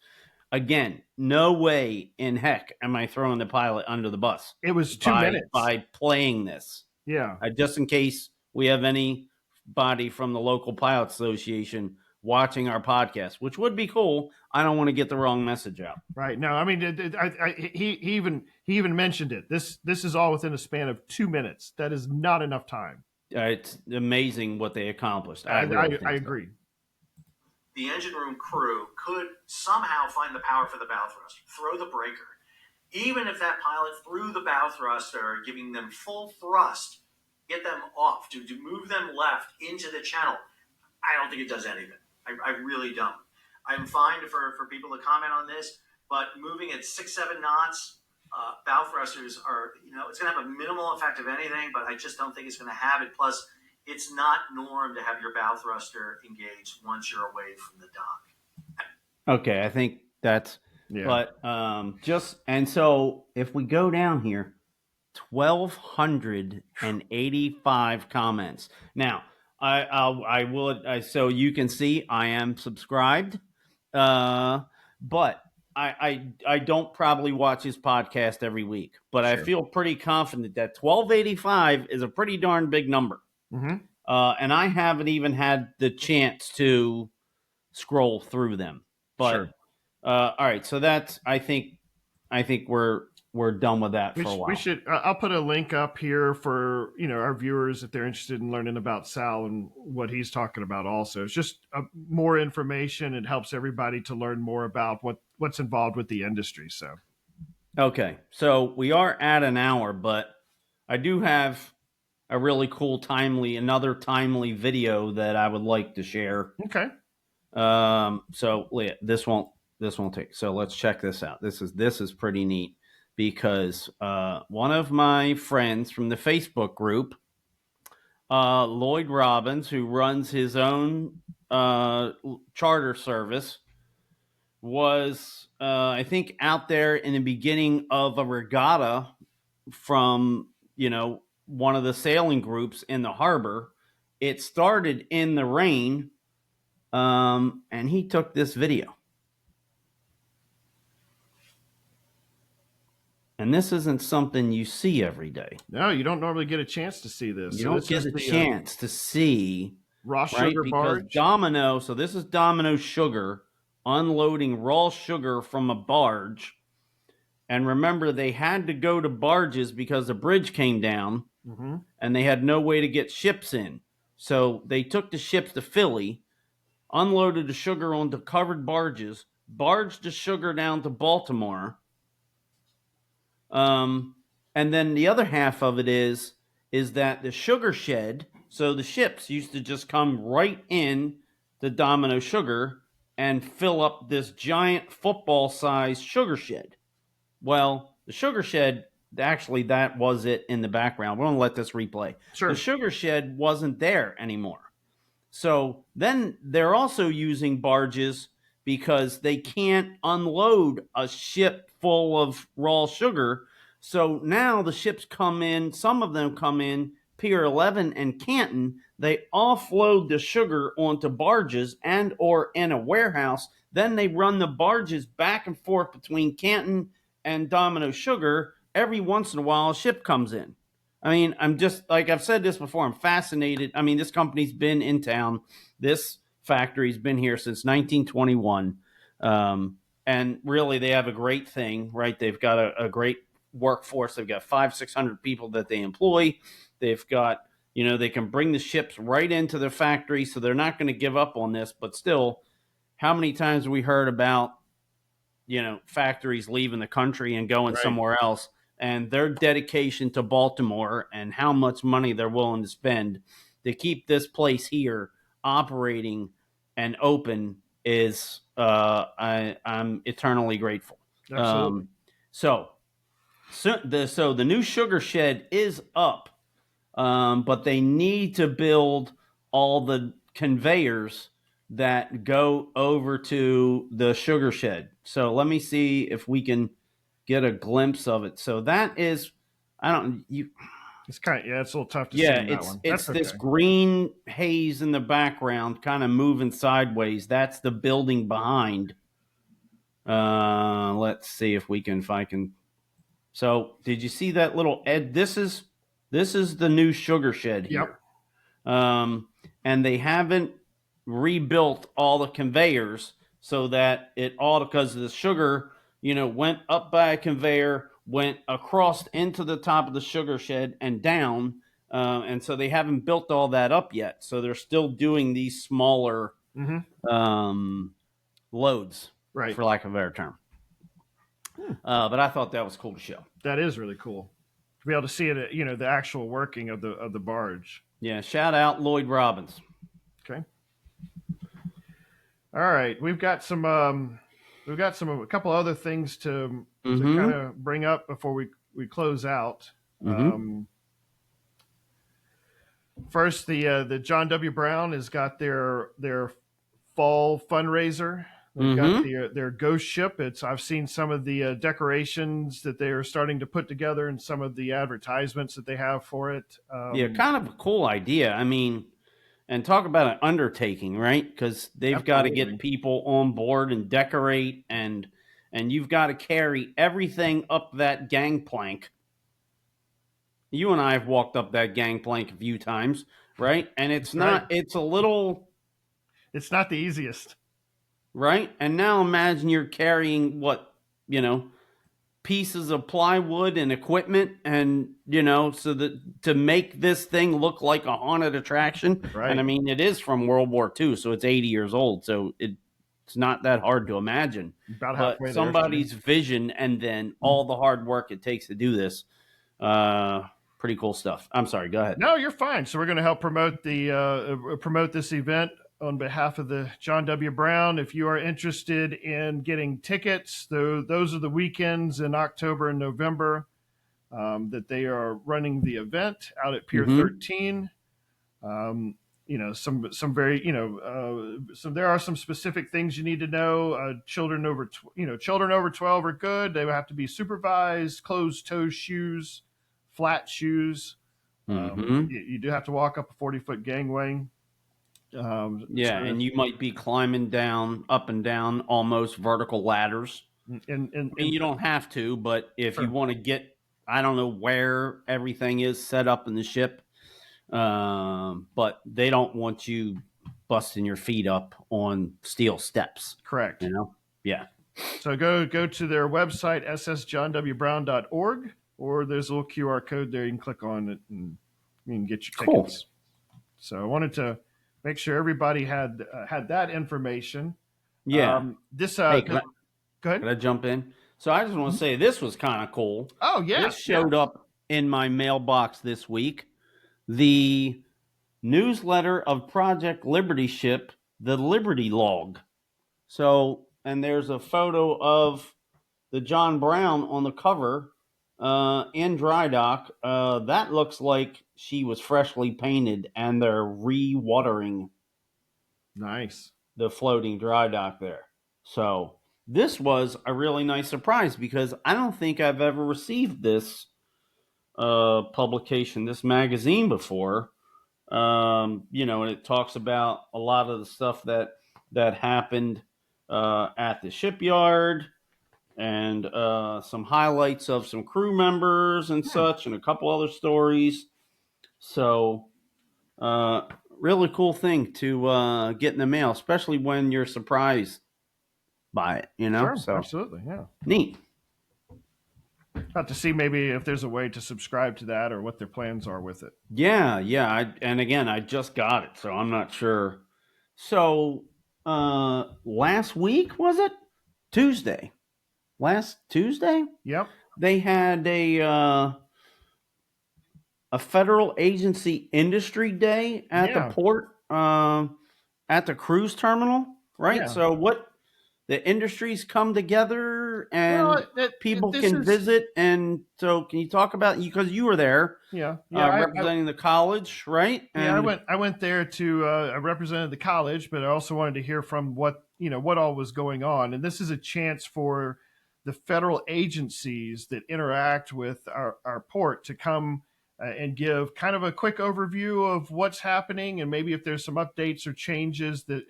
Again, no way in heck am I throwing the pilot under the bus. It was 2 minutes by playing this. Yeah. Just in case we have anybody from the local pilot association watching our podcast, which would be cool. I don't want to get the wrong message out. Right. No, I mean, he even mentioned it. This is all within a span of 2 minutes. That is not enough time. It's amazing what they accomplished. I agree. The engine room crew could somehow find the power for the bow thruster, throw the breaker. Even if that pilot threw the bow thruster, giving them full thrust, get them off, to move them left into the channel, I don't think it does anything. I really don't. I'm fine for people to comment on this, but moving at 6-7 knots, bow thrusters are, you know, it's going to have a minimal effect of anything, but I just don't think it's going to have it. Plus, it's not norm to have your bow thruster engaged once you're away from the dock. Okay, I think that's, but just, and so if we go down here, 1,285 comments. Now, I will, so you can see I am subscribed, but I don't probably watch his podcast every week, but I feel pretty confident that 1,285 is a pretty darn big number. And I haven't even had the chance to scroll through them, but all right. So that's, I think we're done with that for a while. We should. I'll put a link up here for, you know, our viewers if they're interested in learning about Sal and what he's talking about. Also, it's just more information. It helps everybody to learn more about what's involved with the industry. So, okay, so we are at an hour, but I do have a really cool another timely video that I would like to share. Okay. So this won't take. So let's check this out. This is pretty neat. Because one of my friends from the Facebook group, Lloyd Robbins, who runs his own charter service, was, I think, out there in the beginning of a regatta from, you know, one of the sailing groups in the harbor. It started in the rain, and he took this video. And this isn't something you see every day. No, you don't normally get a chance to see this. You don't get a chance to see raw sugar barge. Domino, so this is Domino Sugar unloading raw sugar from a barge. And remember, they had to go to barges because the bridge came down and they had no way to get ships in. So they took the ships to Philly, unloaded the sugar onto covered barges, barged the sugar down to Baltimore. And then the other half of it is that the sugar shed, so the ships used to just come right in the Domino Sugar and fill up this giant football-sized sugar shed. Well, the sugar shed, actually, that was it in the background. We're going to let this replay. Sure. The sugar shed wasn't there anymore. So then they're also using barges because they can't unload a ship full of raw sugar. So now the ships come in, some of them come in, Pier 11 and Canton. They offload the sugar onto barges and or in a warehouse. Then they run the barges back and forth between Canton and Domino Sugar. Every once in a while, a ship comes in. I mean, I'm just, like I've said this before, I'm fascinated. I mean, this company's been in town. This factory's been here since 1921. And really, they have a great thing, right? They've got a great workforce. They've got 500-600 people that they employ. They've got, they can bring the ships right into their factory, so they're not going to give up on this. But still, how many times have we heard about, factories leaving the country and going somewhere else, and their dedication to Baltimore and how much money they're willing to spend to keep this place here operating and open is I'm eternally grateful. Absolutely. So the new sugar shed is up, but they need to build all the conveyors that go over to the sugar shed. So let me see if we can get a glimpse of it. So that is, it's kind of, it's a little tough to see in that one. It's this green haze in the background kind of moving sideways. That's the building behind. Let's see if I can. So did you see that little Ed? This is the new sugar shed here. Yep. And they haven't rebuilt all the conveyors so that because the sugar, went up by a conveyor, went across into the top of the sugar shed and down. And so they haven't built all that up yet. So they're still doing these smaller loads, for lack of a better term. But I thought that was cool to show. That is really cool to be able to see it, the actual working of the barge. Yeah. Shout out Lloyd Robbins. Okay. All right. We've got a couple other things to kind of bring up before we close out. First, the John W. Brown has got their fall fundraiser. They've got their ghost ship. I've seen some of the decorations that they are starting to put together and some of the advertisements that they have for it. Kind of a cool idea. I mean, and talk about an undertaking, right? Because they've got to get people on board and decorate, and you've got to carry everything up that gangplank. You and I have walked up that gangplank a few times, right? And it's not the easiest. Right? And now imagine you're carrying pieces of plywood and equipment and, so that to make this thing look like a haunted attraction. Right. And I mean, it is from World War II, so it's 80 years old. So it's not that hard to imagine. About halfway there. Somebody's vision and then all the hard work it takes to do this. Pretty cool stuff. I'm sorry. Go ahead. No, you're fine. So we're going to help promote this event on behalf of the John W. Brown. If you are interested in getting tickets, those are the weekends in October and November that they are running the event out at Pier 13. There are some specific things you need to know. Children over 12 are good. They will have to be supervised. Closed-toe shoes, flat shoes. You do have to walk up a 40-foot gangway. And you might be climbing up and down almost vertical ladders. And you don't have to, but if you want to get, I don't know where everything is set up in the ship, but they don't want you busting your feet up on steel steps. Correct. Yeah. So go to their website, ssjohnwbrown.org, or there's a little QR code there. You can click on it and you can get your tickets. So I wanted to make sure everybody had that information. Yeah. Go ahead. Can I jump in? So I just want to say this was kind of cool. Oh, yeah. This showed up in my mailbox this week. The newsletter of Project Liberty ship, the Liberty Log. So, and there's a photo of the John Brown on the cover in dry dock. That looks like she was freshly painted and they're re-watering the floating dry dock there. So this was a really nice surprise because I don't think I've ever received this publication, this magazine before. And it talks about a lot of the stuff that happened at the shipyard, and some highlights of some crew members and such, and a couple other stories. So, really cool thing to get in the mail, especially when you're surprised by it, Sure, So absolutely, yeah. neat. Have to see maybe if there's a way to subscribe to that or what their plans are with it. Yeah. And again, I just got it, so I'm not sure. So, last week, was it? Tuesday. Last Tuesday? Yep. They had a federal agency industry day at the port, at the cruise terminal, right? Yeah. So what the industries come together and people can visit. And so can you talk about, because you were there, representing the college, right? And I went there to I represented the college, but I also wanted to hear from what all was going on. And this is a chance for the federal agencies that interact with our port to come and give kind of a quick overview of what's happening, and maybe if there's some updates or changes that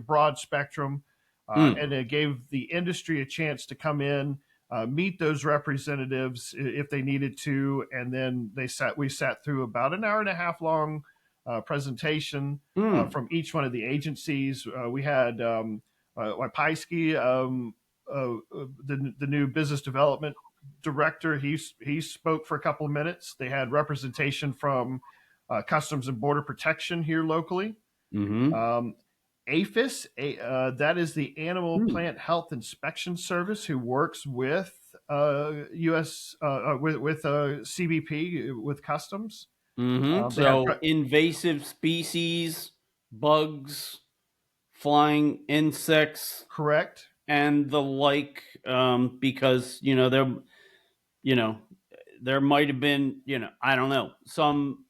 broad spectrum. And it gave the industry a chance to come in, meet those representatives if they needed to, and then we sat through about an hour and a half long presentation from each one of the agencies. We had Wypieski, the new business development director. He spoke for a couple of minutes. They had representation from Customs and Border Protection here locally. APHIS, that is the Animal Plant Health Inspection Service, who works with with CBP, with Customs. So invasive species, bugs, flying insects, correct, and the like, because there might have been I don't know, some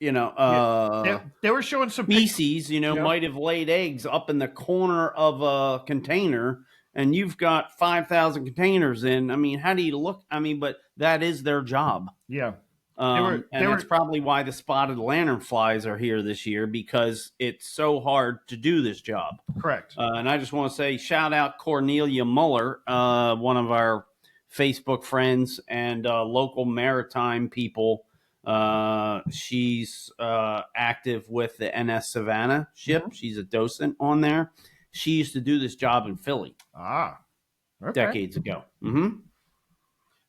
they were showing some species might have laid eggs up in the corner of a container, and you've got 5,000 containers in. I mean, how do you look? I mean, but that is their job. Yeah. That's probably why the spotted lanternflies are here this year, because it's so hard to do this job. Correct. And I just want to say, shout out Cornelia Muller, one of our Facebook friends and local maritime people. She's active with the NS Savannah ship. She's a docent on there. She used to do this job in Philly. Decades ago.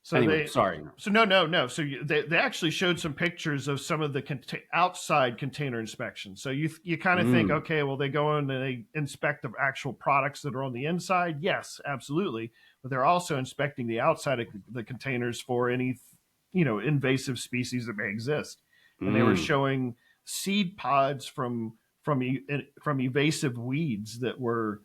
So anyway, sorry. So no. So they actually showed some pictures of some of the outside container inspections. So you kind of think, okay, well, they go in and they inspect the actual products that are on the inside. Yes, absolutely. But they're also inspecting the outside of the containers for any invasive species that may exist. And they were showing seed pods from evasive weeds that were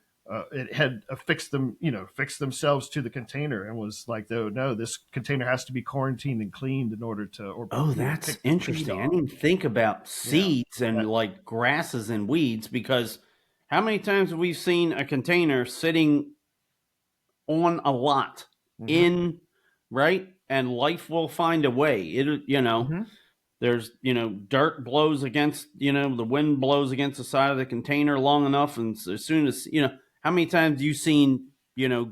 it had affixed themselves to the container, and was like, no, this container has to be quarantined and cleaned in order to. That's interesting. I didn't think about seeds and like grasses and weeds, because how many times have we seen a container sitting on a lot right? And life will find a way. There's, dirt blows against, the wind blows against the side of the container long enough. And as soon as, how many times have you seen,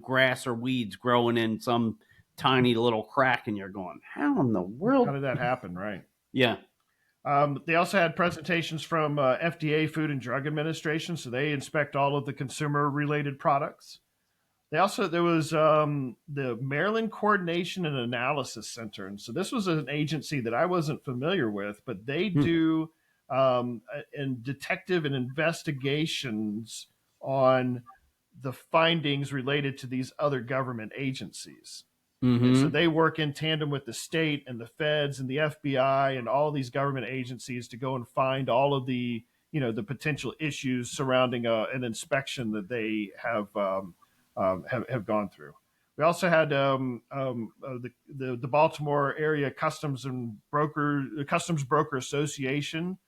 grass or weeds growing in some tiny little crack, and you're going, how in the world? How did that happen? Right. Yeah. They also had presentations from FDA, Food and Drug Administration. So they inspect all of the consumer related products. There was the Maryland Coordination and Analysis Center. And so this was an agency that I wasn't familiar with, but they do detective and investigations on the findings related to these other government agencies. And so they work in tandem with the state and the feds and the FBI and all these government agencies to go and find all of the, the potential issues surrounding an inspection that they have gone through. We also had the Baltimore area Customs Broker Association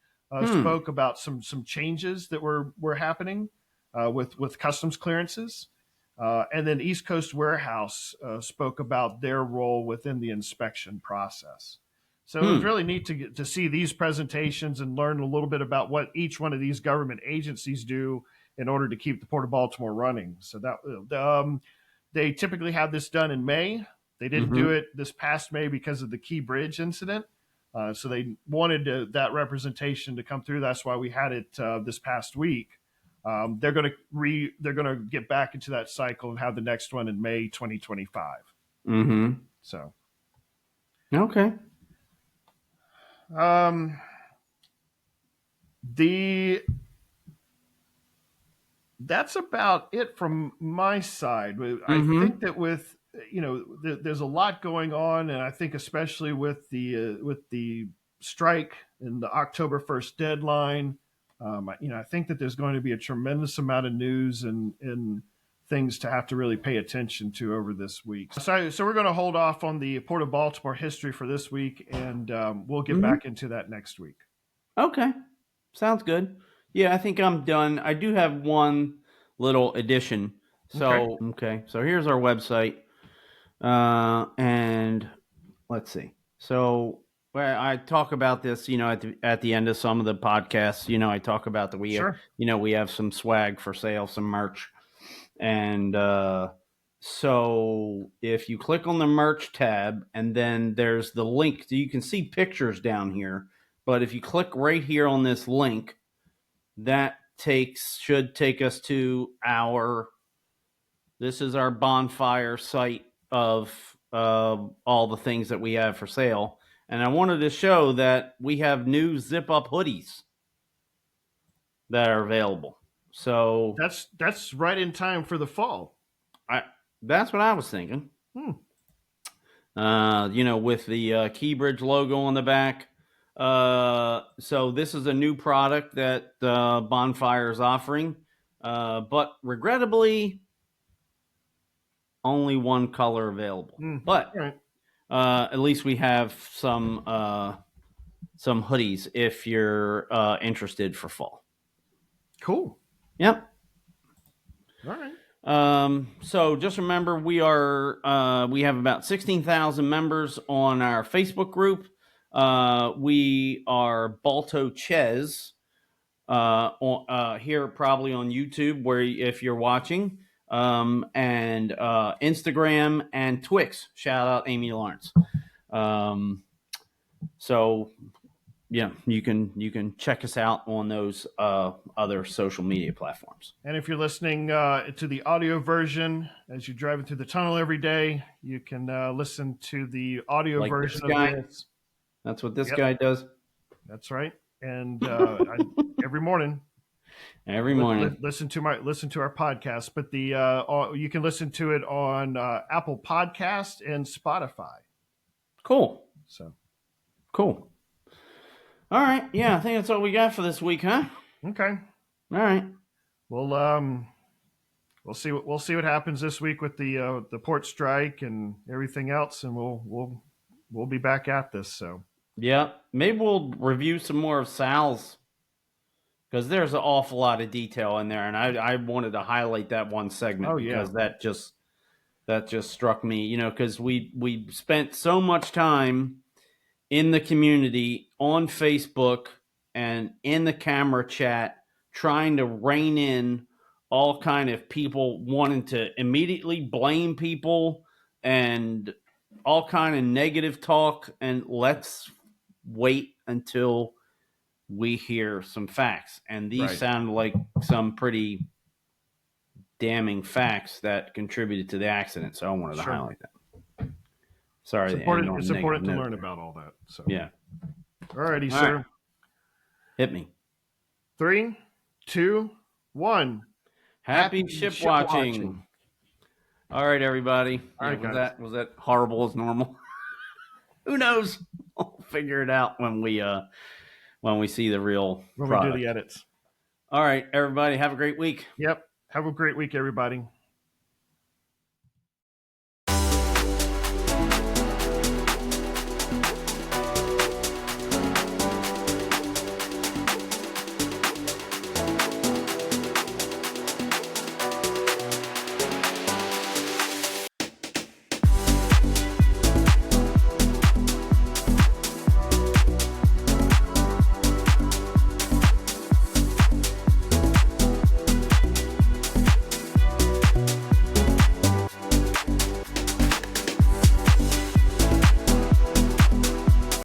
spoke about some changes that were happening with customs clearances, and then East Coast Warehouse spoke about their role within the inspection process. So it was really neat to see these presentations and learn a little bit about what each one of these government agencies do, in order to keep the Port of Baltimore running. So that they typically have this done in May. They didn't do it this past May because of the Key Bridge incident. So they wanted that representation to come through. That's why we had it this past week. They're going to get back into that cycle and have the next one in May 2025. So, okay. That's about it from my side. I think that with there's a lot going on, and I think especially with the strike and the October 1st deadline, I think that there's going to be a tremendous amount of news and things to have to really pay attention to over this week. So we're going to hold off on the Port of Baltimore history for this week, and we'll get back into that next week. Okay. Sounds good. Yeah, I think I'm done. I do have one little addition. So, so here's our website. And let's see. So I talk about this, at the end of some of the podcasts, I talk about that we have some swag for sale, some merch. And so if you click on the merch tab, and then there's the link, so you can see pictures down here. But if you click right here on this link, that should take us to this is our bonfire site of all the things that we have for sale. And I wanted to show that we have new zip up hoodies that are available. So that's right in time for the fall. That's what I was thinking. With the Keybridge logo on the back. So this is a new product that Bonfire is offering, but regrettably, only one color available. But at least we have some hoodies if you're interested for fall. Cool. Yep. All right. So just remember, we have about 16,000 members on our Facebook group. We are Balto Ches here probably on YouTube, where if you're watching, and Instagram and Twix. Shout out Amy Lawrence. So yeah, you can check us out on those other social media platforms. And if you're listening to the audio version as you're driving through the tunnel every day, you can listen to the audio version of this. That's what this guy does. That's right. And every morning. Listen to our podcast. But you can listen to it on Apple Podcast and Spotify. Cool. So cool. All right. Yeah, I think that's all we got for this week, huh? Okay. All right. Well, we'll see what happens this week with the port strike and everything else, and we'll be back at this. So yeah, maybe we'll review some more of Sal's, because there's an awful lot of detail in there, and I wanted to highlight that one segment because that just struck me, because we spent so much time in the community on Facebook and in the camera chat trying to rein in all kind of people wanting to immediately blame people and all kind of negative talk, and let's wait until we hear some facts. And these sound like some pretty damning facts that contributed to the accident, so I wanted to highlight that. Sorry, it's important to learn about all that. So yeah. All righty, sir. Right. Hit me. 3, 2, 1. Happy ship watching. All right, everybody. All right, was that horrible as normal? Who knows? We'll figure it out when we see the real product. We do the edits. All right, everybody. Have a great week. Yep. Have a great week, everybody.